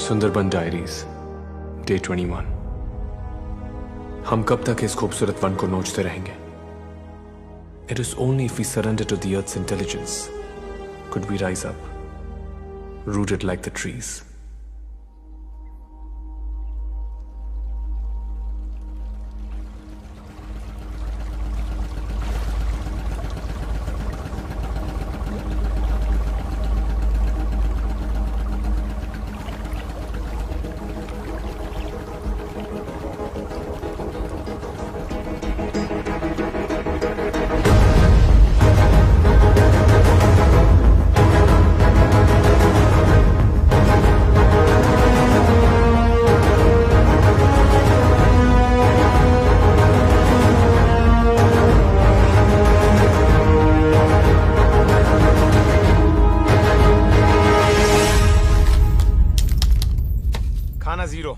Sundarban diaries, day 21। हम कब तक इस खूबसूरत वन को नोचते रहेंगे? It is only if we surrender to the earth's intelligence could we rise up, rooted like the trees. खाना 0,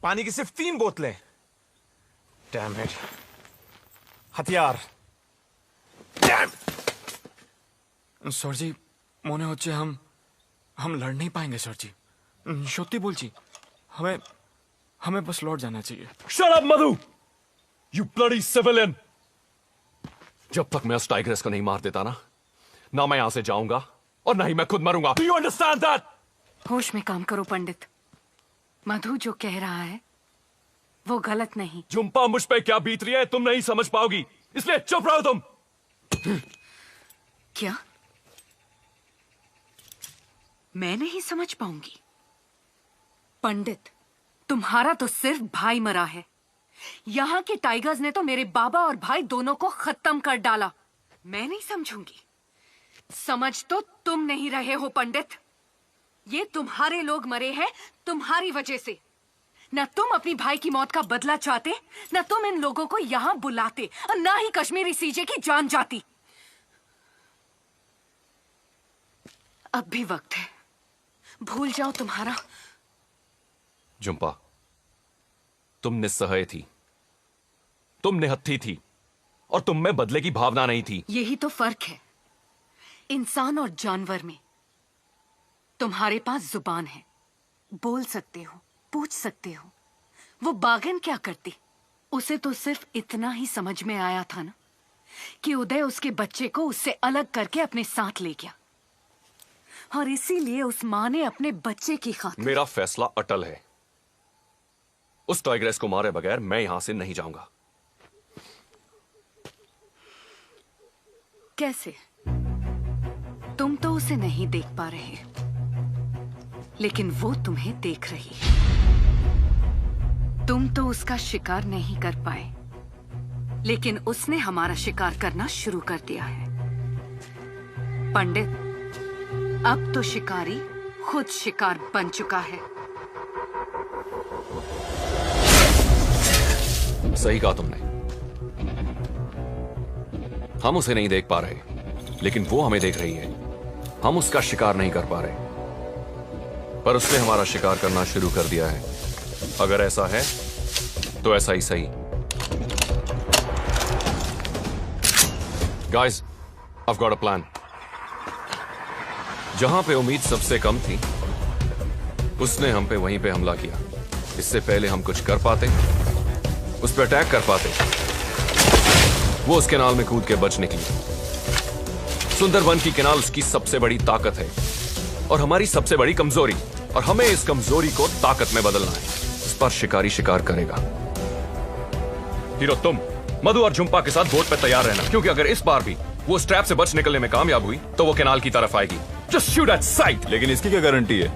पानी की सिर्फ 3 बोतलें। Damn it. हथियार। डैम। सर जी মনে হচ্ছে हम लड़ नहीं पाएंगे सर जी। সত্যি বলছি हमें बस लौट जाना चाहिए। Shut up, Madhu! You bloody civilian! जब तक मैं उस टाइग्रेस को नहीं मार देता ना मैं यहां से जाऊंगा और ना ही मैं खुद मरूंगा। Do you understand that? होश में काम करो पंडित। मधु जो कह रहा है वो गलत नहीं। झुम्पा मुझ पे क्या बीत रही है तुम नहीं समझ पाओगी, इसलिए चुप रहो तुम। क्या मैं नहीं समझ पाऊंगी? पंडित, तुम्हारा तो सिर्फ भाई मरा है। यहाँ के टाइगर्स ने तो मेरे बाबा और भाई दोनों को खत्म कर डाला। मैं नहीं समझूंगी। समझ तो तुम नहीं रहे हो पंडित। ये तुम्हारे लोग मरे हैं तुम्हारी वजह से। न तुम अपनी भाई की मौत का बदला चाहते, न तुम इन लोगों को यहाँ बुलाते, और न ही कश्मीरी सीजे की जान जाती। अब भी वक्त है, भूल जाओ तुम्हारा। झुम्पा, तुम निस्सहाय थी, तुम निहत्थी थी, और तुम में बदले की भावना नहीं थी। यही तो फर्क है इंसान और जानवर में। तुम्हारे पास जुबान है, बोल सकते हो, पूछ सकते हो। वो बागन क्या करती? उसे तो सिर्फ इतना ही समझ में आया था ना कि उदय उसके बच्चे को उससे अलग करके अपने साथ ले गया, और इसीलिए उस मां ने अपने बच्चे की खातिर। मेरा फैसला अटल है। उस टाइग्रेस को मारे बगैर मैं यहां से नहीं जाऊंगा। कैसे? तुम तो उसे नहीं देख पा रहे, लेकिन वो तुम्हें देख रही है। तुम तो उसका शिकार नहीं कर पाए, लेकिन उसने हमारा शिकार करना शुरू कर दिया है। पंडित, अब तो शिकारी खुद शिकार बन चुका है। सही कहा तुमने। हम उसे नहीं देख पा रहे, लेकिन वो हमें देख रही है। हम उसका शिकार नहीं कर पा रहे, पर उसने हमारा शिकार करना शुरू कर दिया है। अगर ऐसा है तो ऐसा ही सही। Guys, I've got a plan. जहां पे उम्मीद सबसे कम थी, उसने हम पे वहीं पे हमला किया। इससे पहले हम कुछ कर पाते, उस पर अटैक कर पाते, वो उस कैनाल में कूद के बच निकली। सुंदरवन की कैनाल उसकी सबसे बड़ी ताकत है और हमारी सबसे बड़ी कमजोरी, और हमें इस कमजोरी को ताकत में बदलना है। इस पर शिकारी शिकार करेगा। हीरो, तुम मधु और झुम्पा के साथ बोट पे तैयार रहना, क्योंकि अगर इस बार भी वो स्ट्रैप से बच निकलने में कामयाब हुई तो वो कैनाल की तरफ आएगी। Just shoot at site. लेकिन इसकी क्या गारंटी है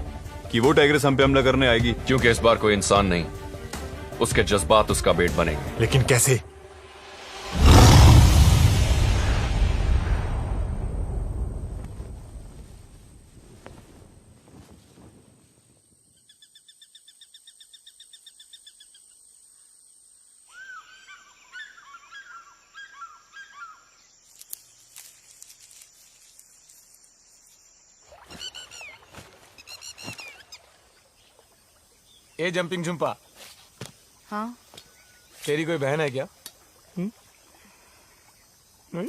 कि वो टाइग्रेस हम पे हमला करने आएगी? क्योंकि इस बार कोई इंसान नहीं, उसके जज्बात उसका बेट बनेंगे। लेकिन कैसे? ए जंपिंग झुम्पा, हाँ? तेरी कोई बहन है क्या? नहीं?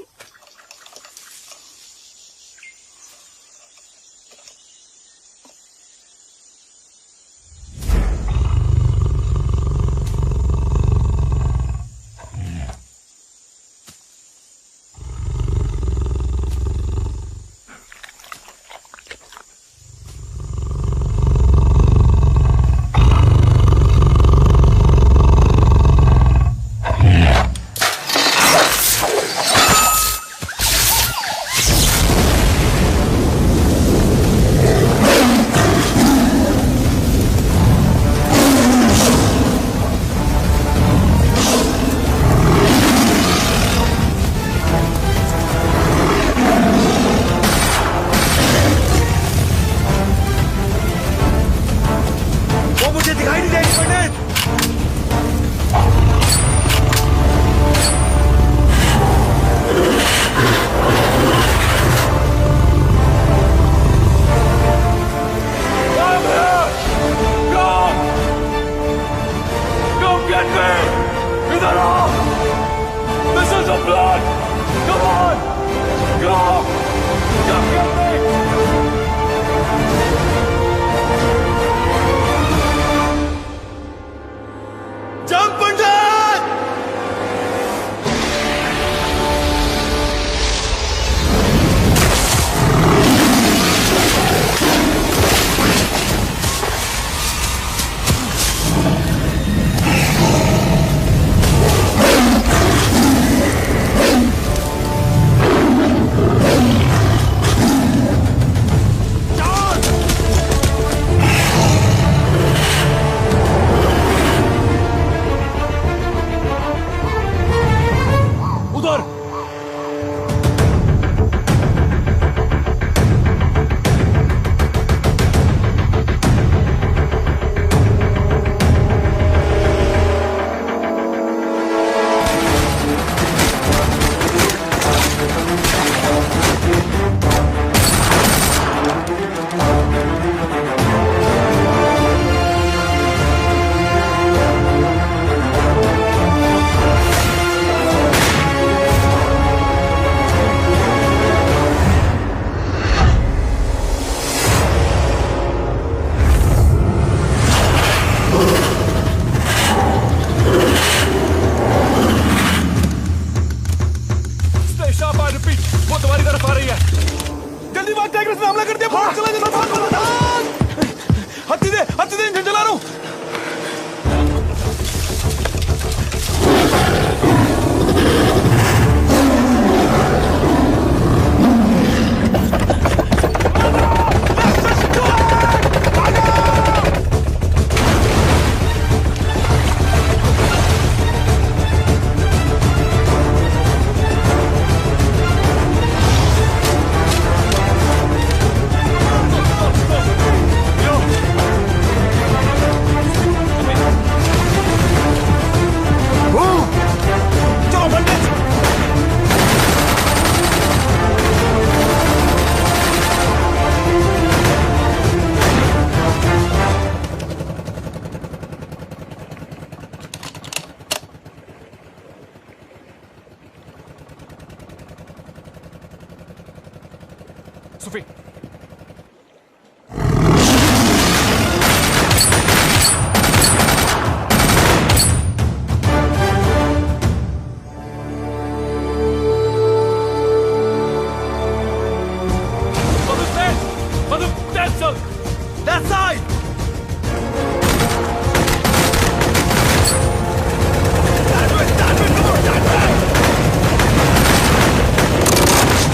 इधर आओ! This is a blood! Come on! Go! Come get me! Jump, Pandit! उधर Stay sharp, I repeat. वो तुम्हारी तरफ आ रही है। जल्दी भाग, टाइगर ने हमला कर दिया। भाग, चला जा, भाग। हत्ती दे, इंजन चला रहा हूँ। Sophie. That side!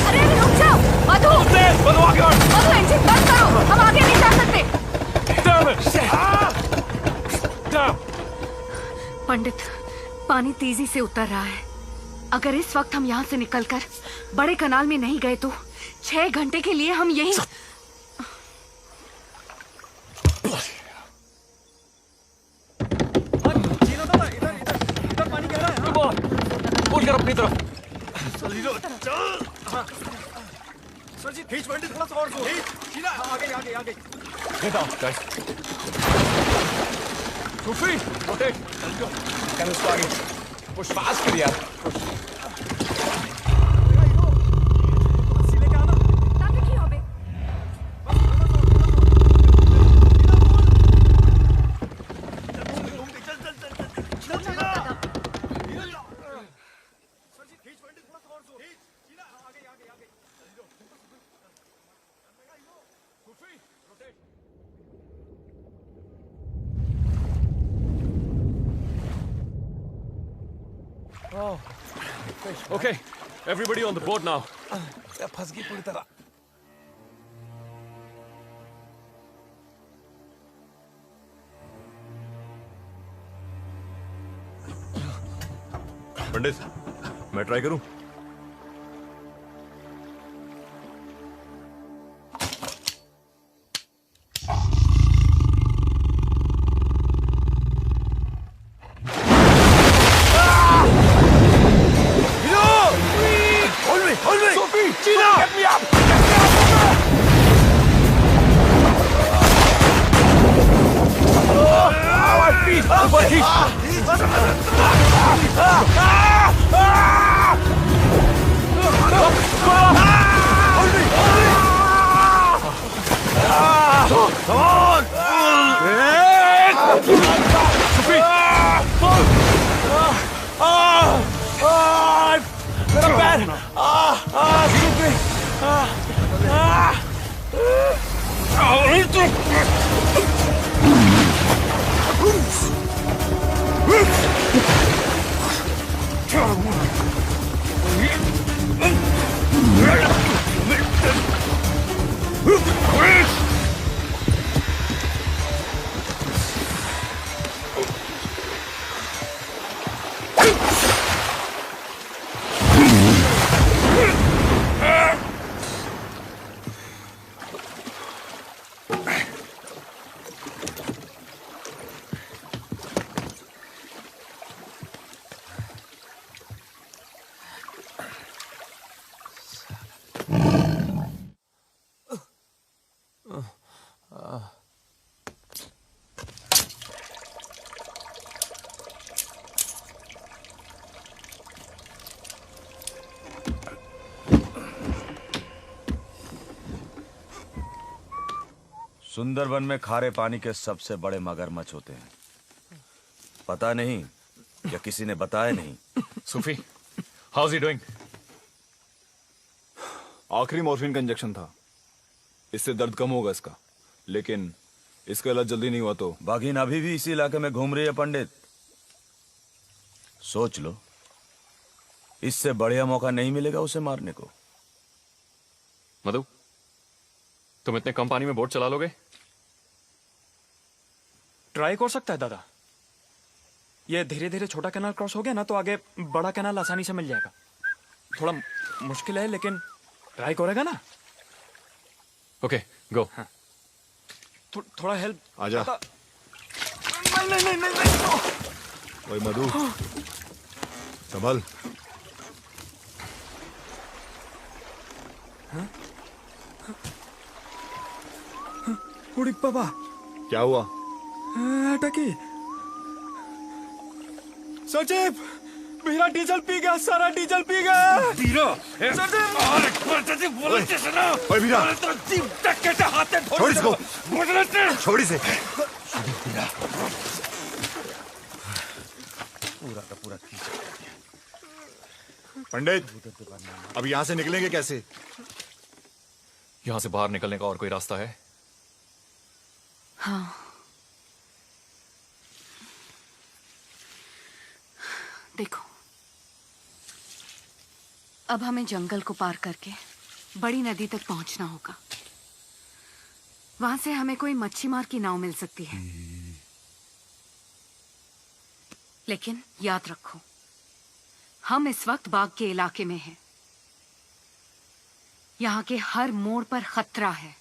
अरे रुक जाओ मधु मधु इंजन बंद करो हम आगे नहीं जा सकते पंडित पानी तेजी से उतर रहा है अगर इस वक्त हम यहाँ से निकलकर बड़े कनाल में नहीं गए तो 6 घंटे के लिए हम यहीं उठ कर अपनी तरफ सर जी खींच पंडित थोड़ा सा और खींच आगे Get out, guys. Sophie, rotate. Let's go. Can उसको आगे push fast कर यार. Oh. Okay, everybody on the boat now. फंस गई पूरी तरह। पंडित, मैं ट्राई करूं? सुंदरवन में खारे पानी के सबसे बड़े मगरमच्छ होते हैं। पता नहीं या किसी ने बताया नहीं। सूफी, हाउ इज ही डूइंग? आखिरी मॉर्फिन का इंजेक्शन था, इससे दर्द कम होगा इसका, लेकिन इसका इलाज जल्दी नहीं हुआ तो। बागिन अभी भी इसी इलाके में घूम रही है पंडित। सोच लो, इससे बढ़िया मौका नहीं मिलेगा उसे मारने को। मधु, तुम इतने कम पानी में बोट चला लोगे? ट्राई कर सकता है दादा। ये धीरे धीरे छोटा कैनाल क्रॉस हो गया ना तो आगे बड़ा कैनाल आसानी से मिल जाएगा। थोड़ा मुश्किल है लेकिन ट्राई करेगा ना। ओके, गो। थोड़ा हेल्प। आजा। नहीं। ओए मधु, संभल। उड़ी पापा। क्या हुआ? टकी सचिव, मेरा डीजल पी गया, सारा डीजल पी गया। वीरा, ओए वीरा, छोड़ इसको, छोड़ इसे। पूरा का पूरा पंडित, अब यहाँ से निकलेंगे कैसे? यहां से बाहर निकलने का और कोई रास्ता है? हाँ, देखो, अब हमें जंगल को पार करके बड़ी नदी तक पहुंचना होगा। वहां से हमें कोई मच्छी मार की नाव मिल सकती है। लेकिन याद रखो, हम इस वक्त बाग के इलाके में हैं। यहाँ के हर मोड़ पर खतरा है।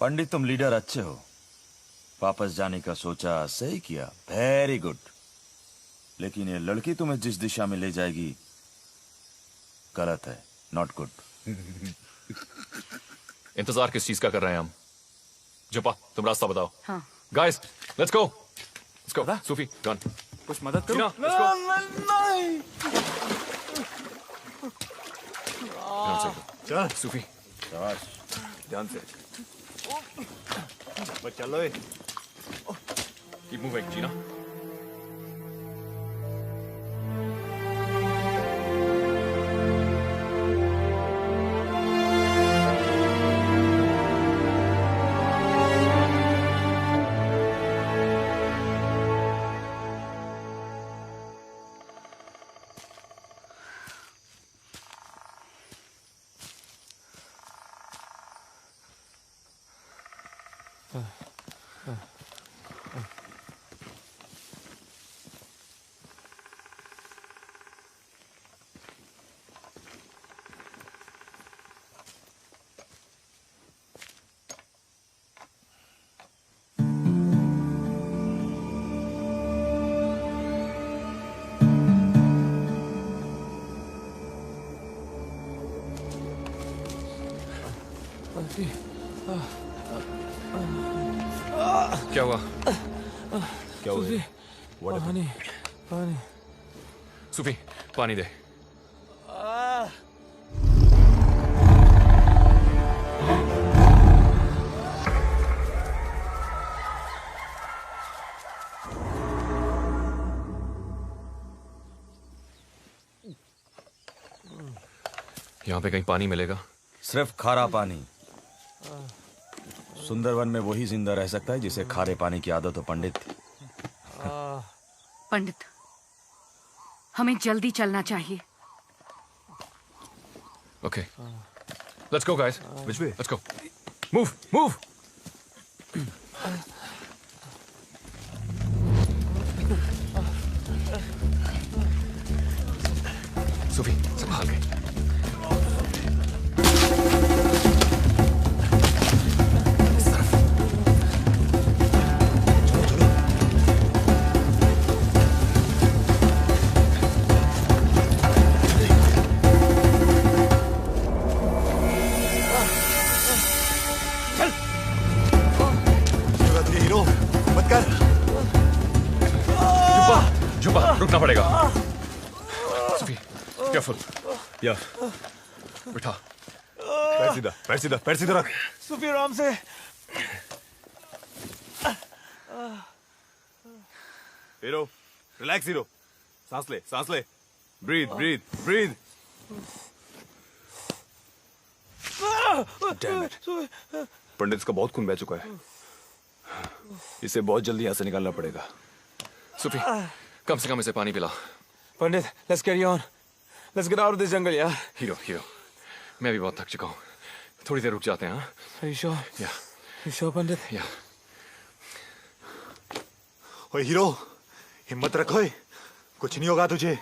पंडित, तुम लीडर अच्छे हो। वापस जाने का सोचा, सही किया, वेरी गुड। लेकिन ये लड़की तुम्हें जिस दिशा में ले जाएगी गलत है, नॉट गुड। इंतजार किस चीज का कर रहे हैं हम? जुपा, तुम रास्ता बताओ। हाँ। Guys, let's go. Let's go. Sufi, gun. कुछ मदद करो। नहीं। चल सूफी, ध्यान से। बस चलो। कीप मूविंग, जीना। क्या हुआ? क्या हुआ? पानी, पानी। सूफी, पानी दे। यहाँ पे कहीं पानी मिलेगा? सिर्फ खारा पानी। सुंदरवन में वही जिंदा रह सकता है जिसे खारे पानी की आदत हो पंडित। पंडित, हमें जल्दी चलना चाहिए। Okay, let's go guys. Which way? Let's go. Move, move. Sufi, संभाल के। रुकना पड़ेगा। सूफी, केयरफुल। या बिठा। पैर सीधा रख। सूफी आराम से। हीरो रिलैक्स हीरो, सांस ले, ब्रीथ ब्रीथ ब्रीथ। पंडित का बहुत खून बह चुका है, इसे बहुत जल्दी यहाँ से निकालना पड़ेगा। सूफी कम से कम इसे पानी पिला। Pandit let's carry on, let's get out of this jungle यार। हीरो मैं भी बहुत थक चुका हूँ, थोड़ी देर रुक जाते हैं। हाँ Are you sure? या You sure, पंडित? या ओए हीरो, हिम्मत रखो, कुछ नहीं होगा तुझे।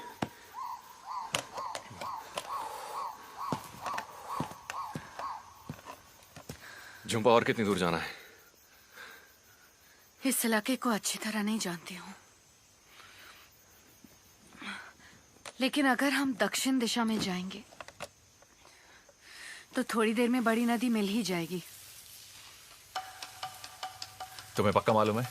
झुंपा और कितनी दूर जाना है? इस इलाके को अच्छी तरह नहीं जानती हूँ, लेकिन अगर हम दक्षिण दिशा में जाएंगे तो थोड़ी देर में बड़ी नदी मिल ही जाएगी। तुम्हें पक्का मालूम है?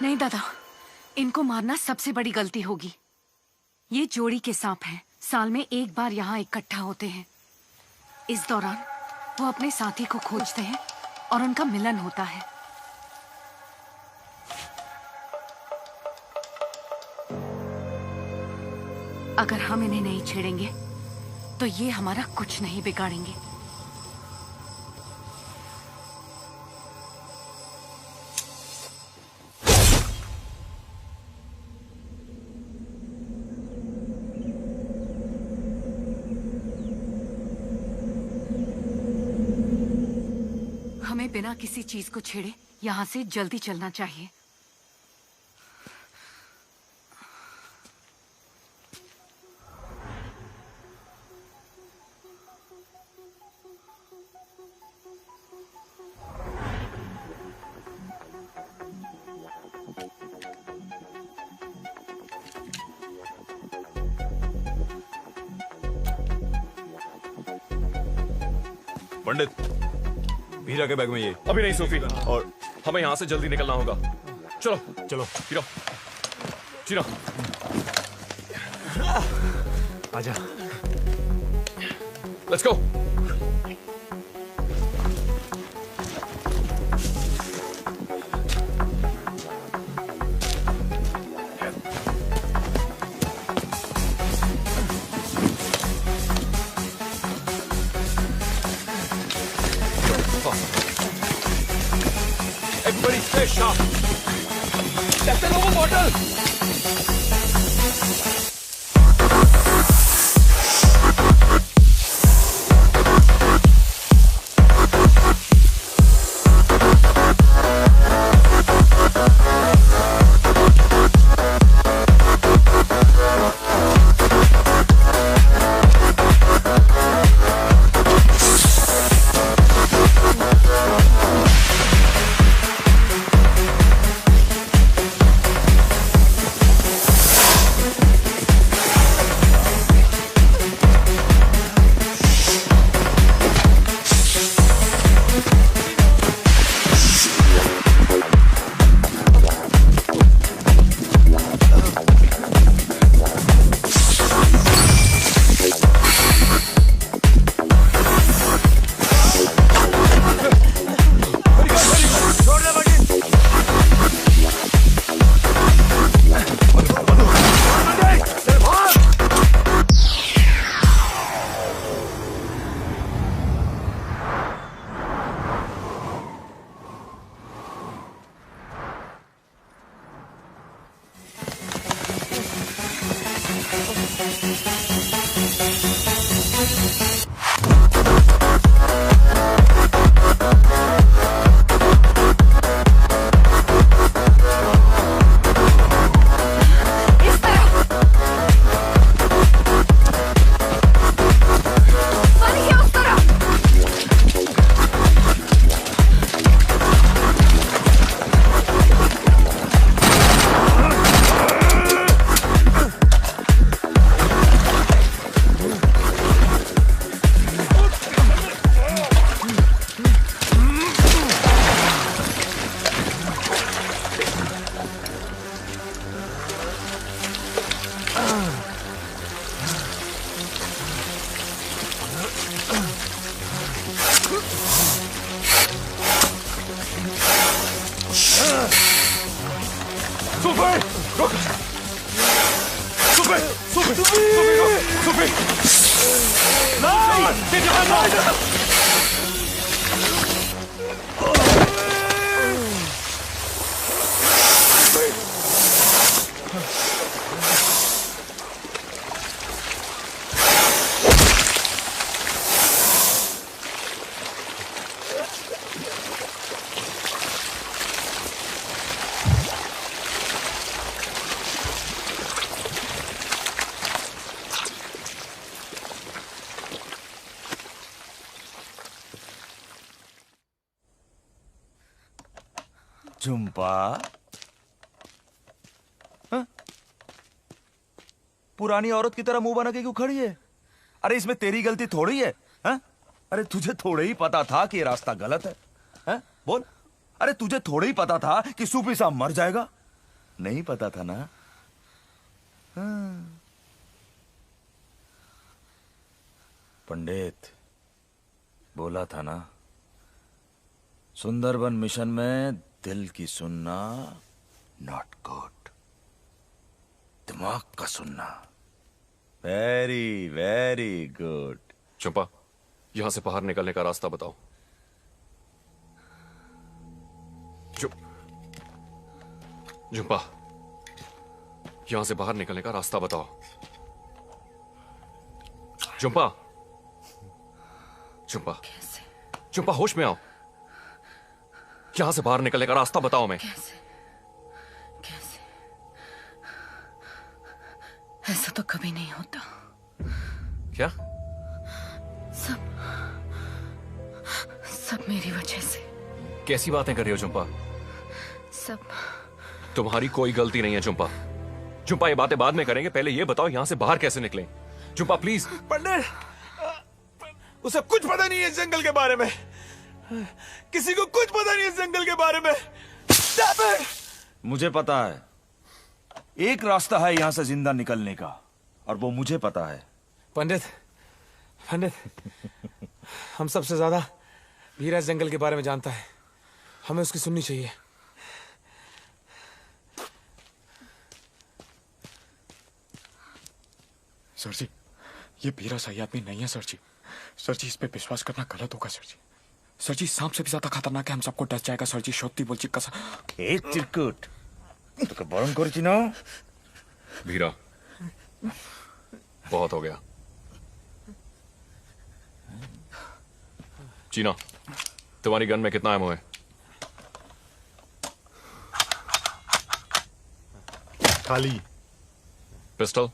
नहीं दादा, इनको मारना सबसे बड़ी गलती होगी। ये जोड़ी के सांप हैं, साल में एक बार यहाँ इकट्ठा होते हैं। इस दौरान वो अपने साथी को खोजते हैं और उनका मिलन होता है। अगर हम इन्हें नहीं छेड़ेंगे तो ये हमारा कुछ नहीं बिगाड़ेंगे। हमें बिना किसी चीज को छेड़े यहाँ से जल्दी चलना चाहिए। पंडित, हीरा के बैग में ये। अभी नहीं सूफी, और हमें यहाँ से जल्दी निकलना होगा। चलो चलो हीरो, चीना आजा। Let's go. Everybody stay sharp. That's an over bottle. सुफी रुक सुफी सुफी सुफी रुक सुफी नहीं झुम्पा, हाँ? पुरानी औरत की तरह मुंह बना के क्यों खड़ी है? अरे इसमें तेरी गलती थोड़ी है, हाँ? अरे तुझे थोड़े ही पता था कि ये रास्ता गलत है, हाँ? बोल। अरे तुझे थोड़े ही पता था कि सूफी साहब मर जाएगा? नहीं पता था ना? हाँ। पंडित बोला था ना, सुंदरबन मिशन में दिल की सुनना नॉट गुड, दिमाग का सुनना वेरी वेरी गुड। चंपा, यहां से बाहर निकलने का रास्ता बताओ। चंपा, यहां से बाहर निकलने का रास्ता बताओ। चंपा, चंपा, चंपा होश में आओ। यहां से बाहर निकलने का रास्ता बताओ। मैं कैसे? ऐसा तो कभी नहीं होता। क्या? सब मेरी वजह से। कैसी बातें कर रही हो चंपा? सब तुम्हारी कोई गलती नहीं है चंपा। चंपा, ये बातें बाद में करेंगे, पहले ये बताओ यहां से बाहर कैसे निकलें। चंपा प्लीज। पंडित, उसे कुछ पता नहीं है जंगल के बारे में। किसी को कुछ पता नहीं है जंगल के बारे में। मुझे पता है, एक रास्ता है यहां से जिंदा निकलने का, और वो मुझे पता है। पंडित, पंडित, हम सबसे ज्यादा भीरा जंगल के बारे में जानता है, हमें उसकी सुननी चाहिए। सर जी, ये भीरा सही आदमी नहीं है सर जी। सर जी, इस पे विश्वास करना गलत होगा सर जी। सर जी, सांप से भी ज्यादा खतरनाक है, हम सबको डस जाएगा सर जी। शोधती बोल चिक्का ए चिरकुट, तो बरन करছি ना। भीरा, बहुत हो गया। चीना, तुम्हारी गन में कितना एमओ है? खाली। पिस्टल?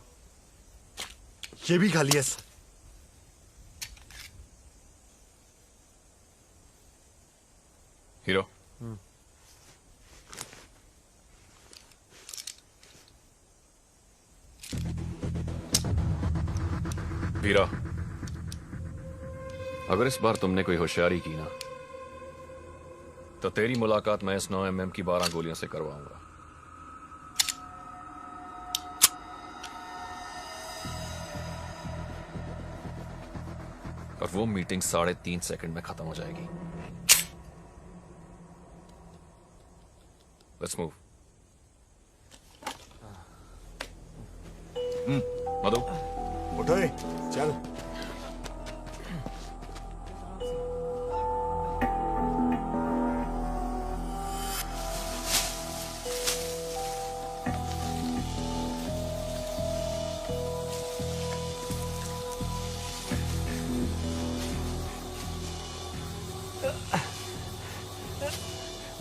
ये भी खाली है। हीरो, वीरा, अगर इस बार तुमने कोई होशियारी की ना, तो तेरी मुलाकात मैं इस 9mm की 12 गोलियों से करवाऊंगा। और वो मीटिंग 3.5 सेकंड में खत्म हो जाएगी। Let's move. मधु, उठो, चल।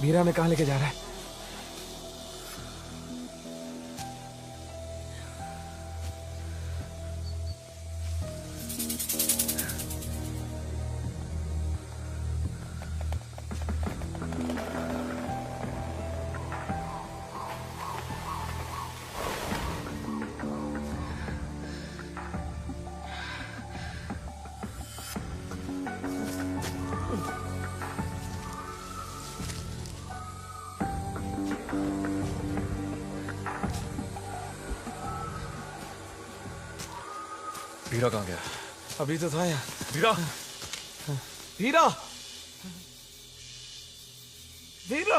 भीरा में कहां लेके जा रहा है? वीरा कहाँ गया? अभी तो था यहाँ। वीरा, वीरा, वीरा।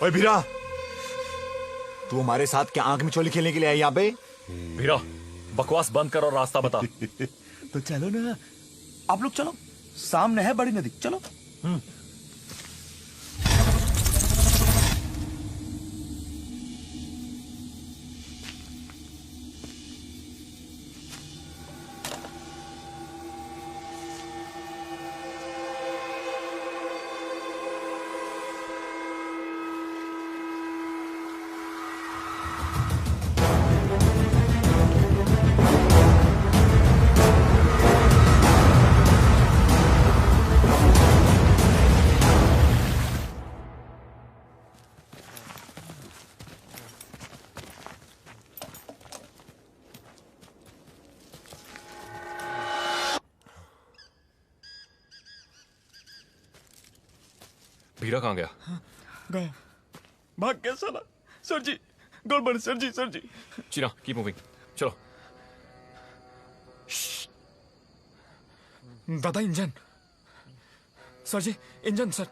ओए भीरा, तू हमारे साथ क्या आंख में चोली खेलने के लिए आई यहाँ पे? भीरा, बकवास बंद कर और रास्ता बता। तो चलो ना, आप लोग चलो, सामने है बड़ी नदी, चलो। भीरा कहाँ गया? गया, भाग गया साला। सर जी, गड़बड़ सर जी, सर जी। चीना, कीप मूविंग, चलो। दादा इंजन। सर जी, इंजन सर,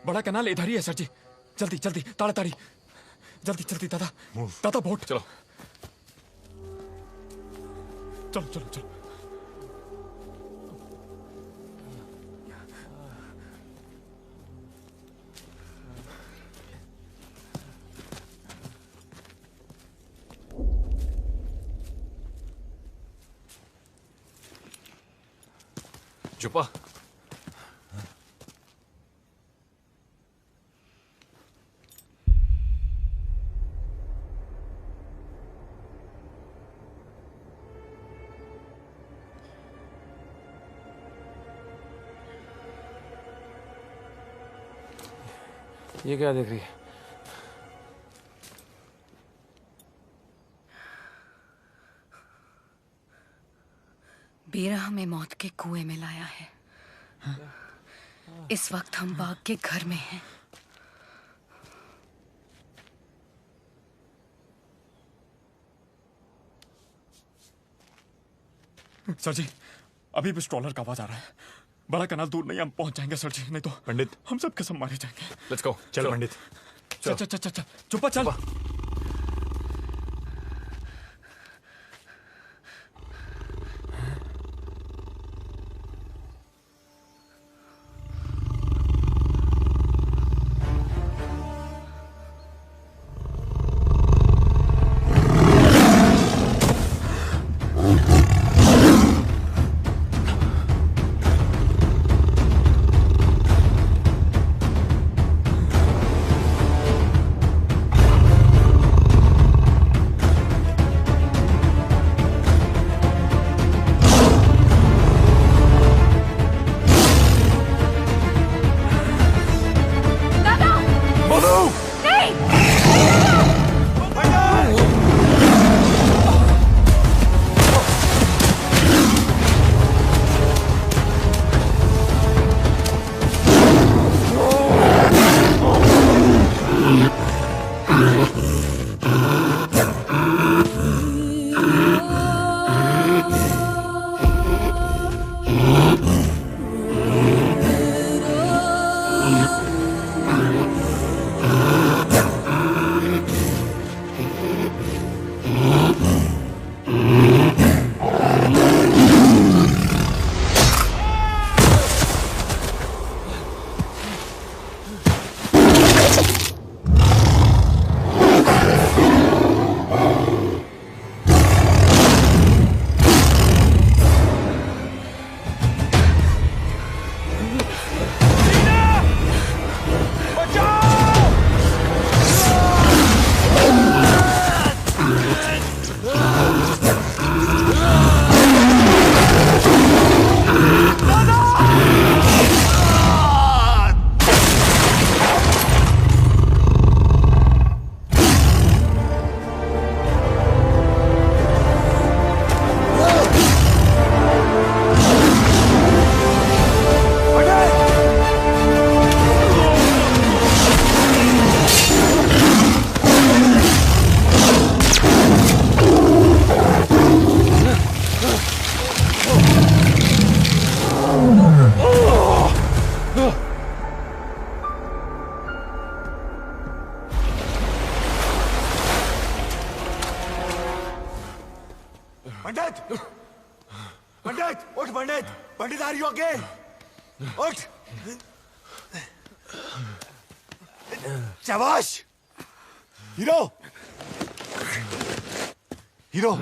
बड़ा कनाल इधर ही है सर जी। जल्दी जल्दी, ताड़ाताड़ी, जल्दी जल्दी दादा। दादा बोट। चलो चलो चलो चलो। जुप्पा, ये क्या देख रही है? बीरा हमें मौत के कुएं में लाया है। इस वक्त हम बाग के घर में हैं। सर जी, अभी भी स्ट्रॉलर का आवाज आ रहा है। बड़ा कनाल दूर नहीं, हम पहुंच जाएंगे सर जी, नहीं तो पंडित हम सब कसम मारे जाएंगे। Let's go. चल पंडित, चल चल चल चल, चुप्पा चल। पंडित उठ, पंडित पंडित, आर यू ओके? उठ। शाबाश हीरो, हीरो।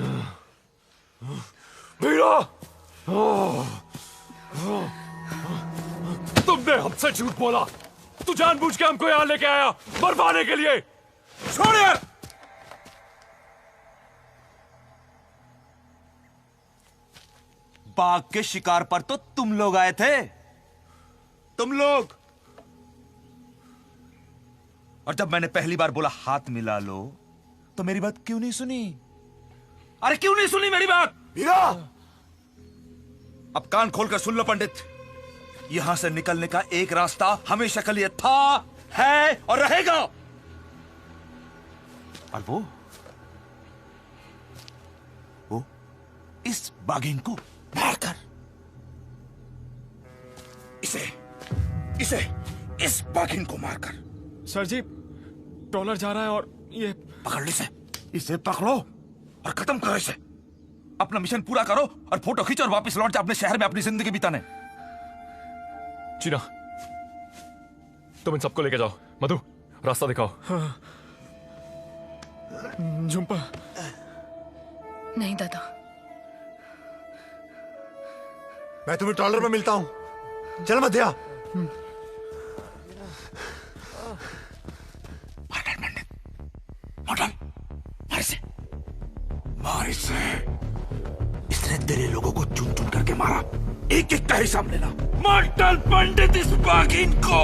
भीरा, तुमने हमसे झूठ बोला। तू जानबूझ के हमको यहां लेके आया मरवाने के लिए। छोड़ यार। बाघ के शिकार पर तो तुम लोग आए थे, तुम लोग। और जब मैंने पहली बार बोला हाथ मिला लो, तो मेरी बात क्यों नहीं सुनी? अरे क्यों नहीं सुनी मेरी बात? हीरा, अब कान खोलकर सुन लो पंडित। यहां से निकलने का एक रास्ता हमेशा के लिए था, है और रहेगा। और वो इस बाघिन को मारकर, इस बाघिन को मारकर। सर जी, ट्रॉलर जा रहा है और ये पकड़ लो इसे पकड़ो और खत्म करो इसे। अपना मिशन पूरा करो और फोटो खींचो और वापस लौट जाओ अपने शहर में अपनी जिंदगी बिताने। चीना, तुम इन सबको लेके जाओ। मधु, रास्ता दिखाओ। हाँ। झुम्पा। नहीं दादा, मैं तुम्हें ट्रॉलर में मिलता हूं। चल मध्या। मार इसे। इसने तेरे लोगों को चुन चुन करके मारा, एक एक का हिसाब लेना। मार डाल पंडित इस बाघिन को।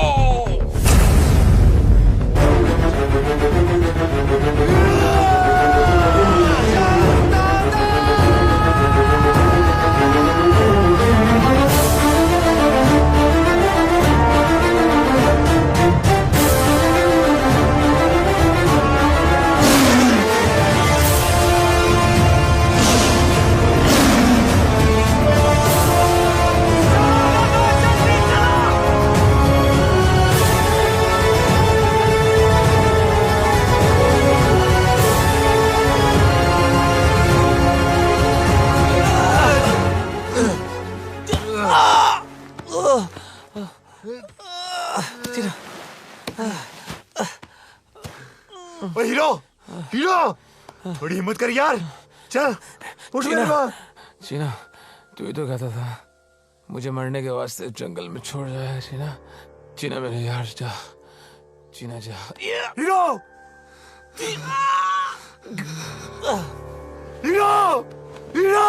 हीरो, हीरो, थोड़ी हिम्मत कर यार। चल उठ मेरे पास। चीना, तू ही तो कहता था मुझे मरने के वास्ते जंगल में छोड़ जाए। चीना, चीना मेरे यार, जा। चीना जा। Hero, hero, hero.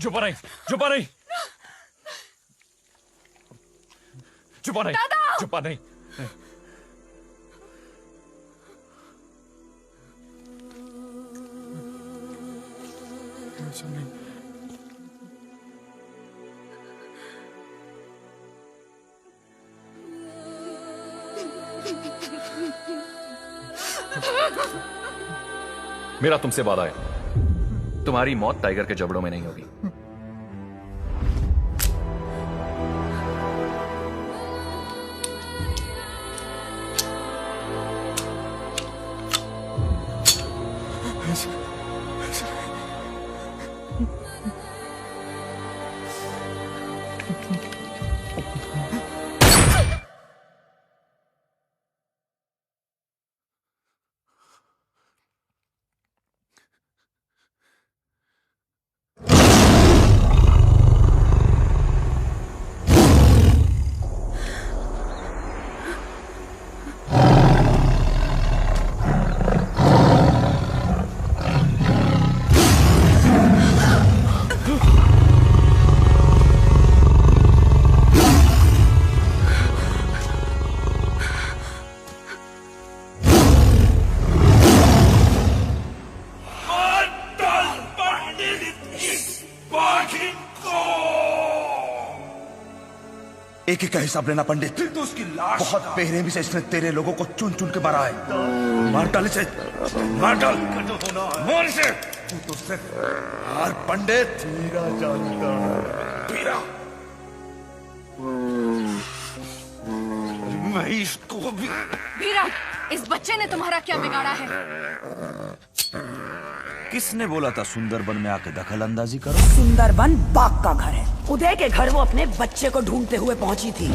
चुप नहीं, चुप नहीं, चुप नहीं, चुप नहीं। मेरा तुमसे वादा है, तुम्हारी मौत टाइगर के जबड़ों में नहीं होगी। एक एक का हिसाब लेना पंडित। तो उसकी लाश बहुत बेरहमी से इसने तेरे लोगों को चुन चुन के मारा है। मार डाल इसे, मार डाल, मार इसे। तू तो सिर्फ हार पंडित। वीरा जानता है। वीरा, मैं इसको भी। वीरा, इस बच्चे ने तुम्हारा क्या बिगाड़ा है? किसने बोला था सुंदरबन में आके दखल अंदाजी करो? सुंदरबन बाघ का घर है। उदय के घर वो अपने बच्चे को ढूंढते हुए पहुंची थी।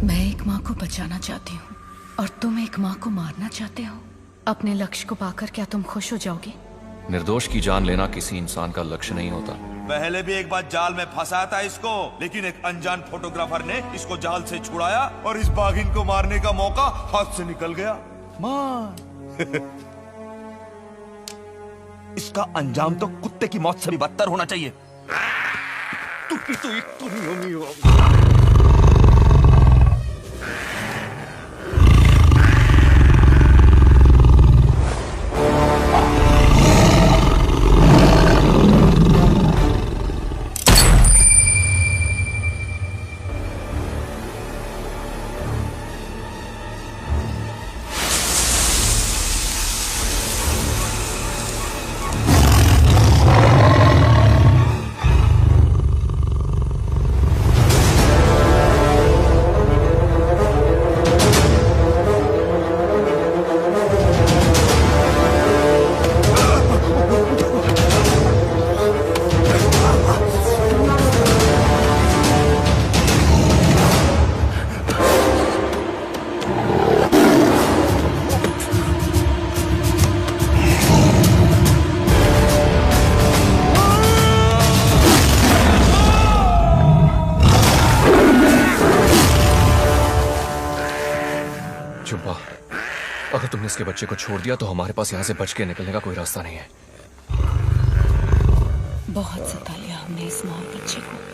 मैं एक माँ को बचाना चाहती हूँ और तुम एक माँ को मारना चाहते हो। अपने लक्ष्य को पाकर क्या तुम खुश हो जाओगे? निर्दोष की जान लेना किसी इंसान का लक्ष्य नहीं होता। पहले भी एक बार जाल में फंसाया था इसको, लेकिन एक अनजान फोटोग्राफर ने इसको जाल से छुड़ाया और इस बाघिन को मारने का मौका हाथ से निकल गया। मार। इसका अंजाम तो कुत्ते की मौत से भी बदतर होना चाहिए। तू तो एक दुनिया हो। अगर तुमने इसके बच्चे को छोड़ दिया तो हमारे पास यहाँ से बच के निकलने का कोई रास्ता नहीं है। बहुत सता लिया हमने इस माँ और बच्चे को।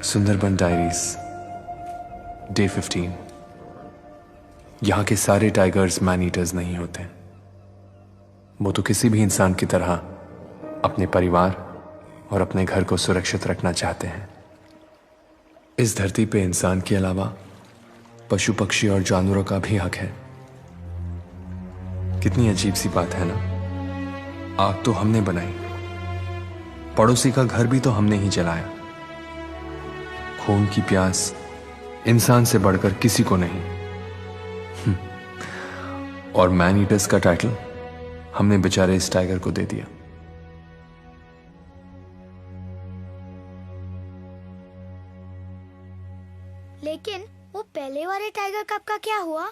Sundarban diaries day 15। यहाँ के सारे टाइगर्स मैन ईटर्स नहीं होते। वो तो किसी भी इंसान की तरह अपने परिवार और अपने घर को सुरक्षित रखना चाहते हैं। इस धरती पे इंसान के अलावा पशु पक्षी और जानवरों का भी हक है। कितनी अजीब सी बात है ना। आग तो हमने बनाई, पड़ोसी का घर भी तो हमने ही जलाया। खून की प्यास इंसान से बढ़कर किसी को नहीं। और मैन ईटर्स का टाइटल हमने बेचारे इस टाइगर को दे दिया। लेकिन वो पहले वाले टाइगर कप का क्या हुआ?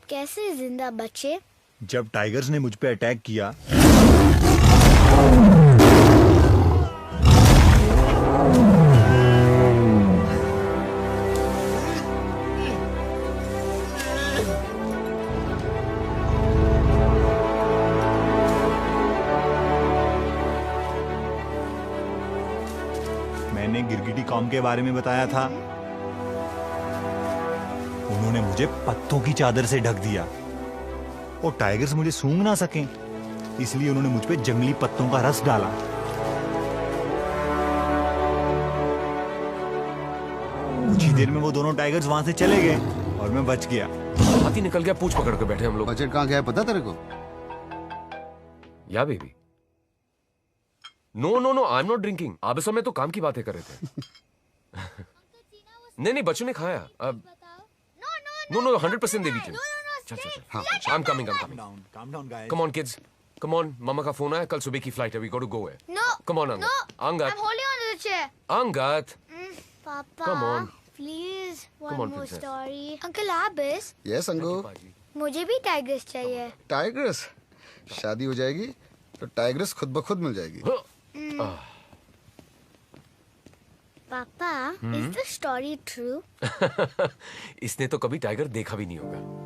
कैसे जिंदा बचे? जब टाइगर्स ने मुझ पे अटैक किया मैंने गिरगिटी कॉम के बारे में बताया था, उन्होंने मुझे पत्तों की चादर से ढक दिया और टाइगर्स मुझे सूंघ ना सकें, इसलिए उन्होंने मुझ पे जंगली पत्तों का रस डाला। कुछ ही देर में वो दोनों टाइगर्स वहां से चले गए और मैं बच गया। हाथी निकल गया, पूंछ पकड़ के बैठे हम लोग। बजट कहाँ गया पता तेरे को? या baby. No no no, I am not drinking. आप इस समय तो काम की बातें कर रहे थे। नहीं नहीं, बच्चों ने खाया। अब नो नो 100% देवी चल चल चल। हाँ, I am coming. Come on kids, come on. मामा का फोन आया, कल सुबह की फ्लाइट है, वी गॉट टू गो है। Come on Angad. Angad, I'm holding on to the chair. Angad, Papa, come on. please, one Come on, more princess. story. Uncle Abis, yes Angu. मुझे भी टाइगर्स चाहिए। टाइगर्स? शादी हो जाएगी तो टाइगर्स खुद ब खुद मिल जाएगी। पापा, is the story true? इसने तो कभी टाइगर देखा भी नहीं होगा।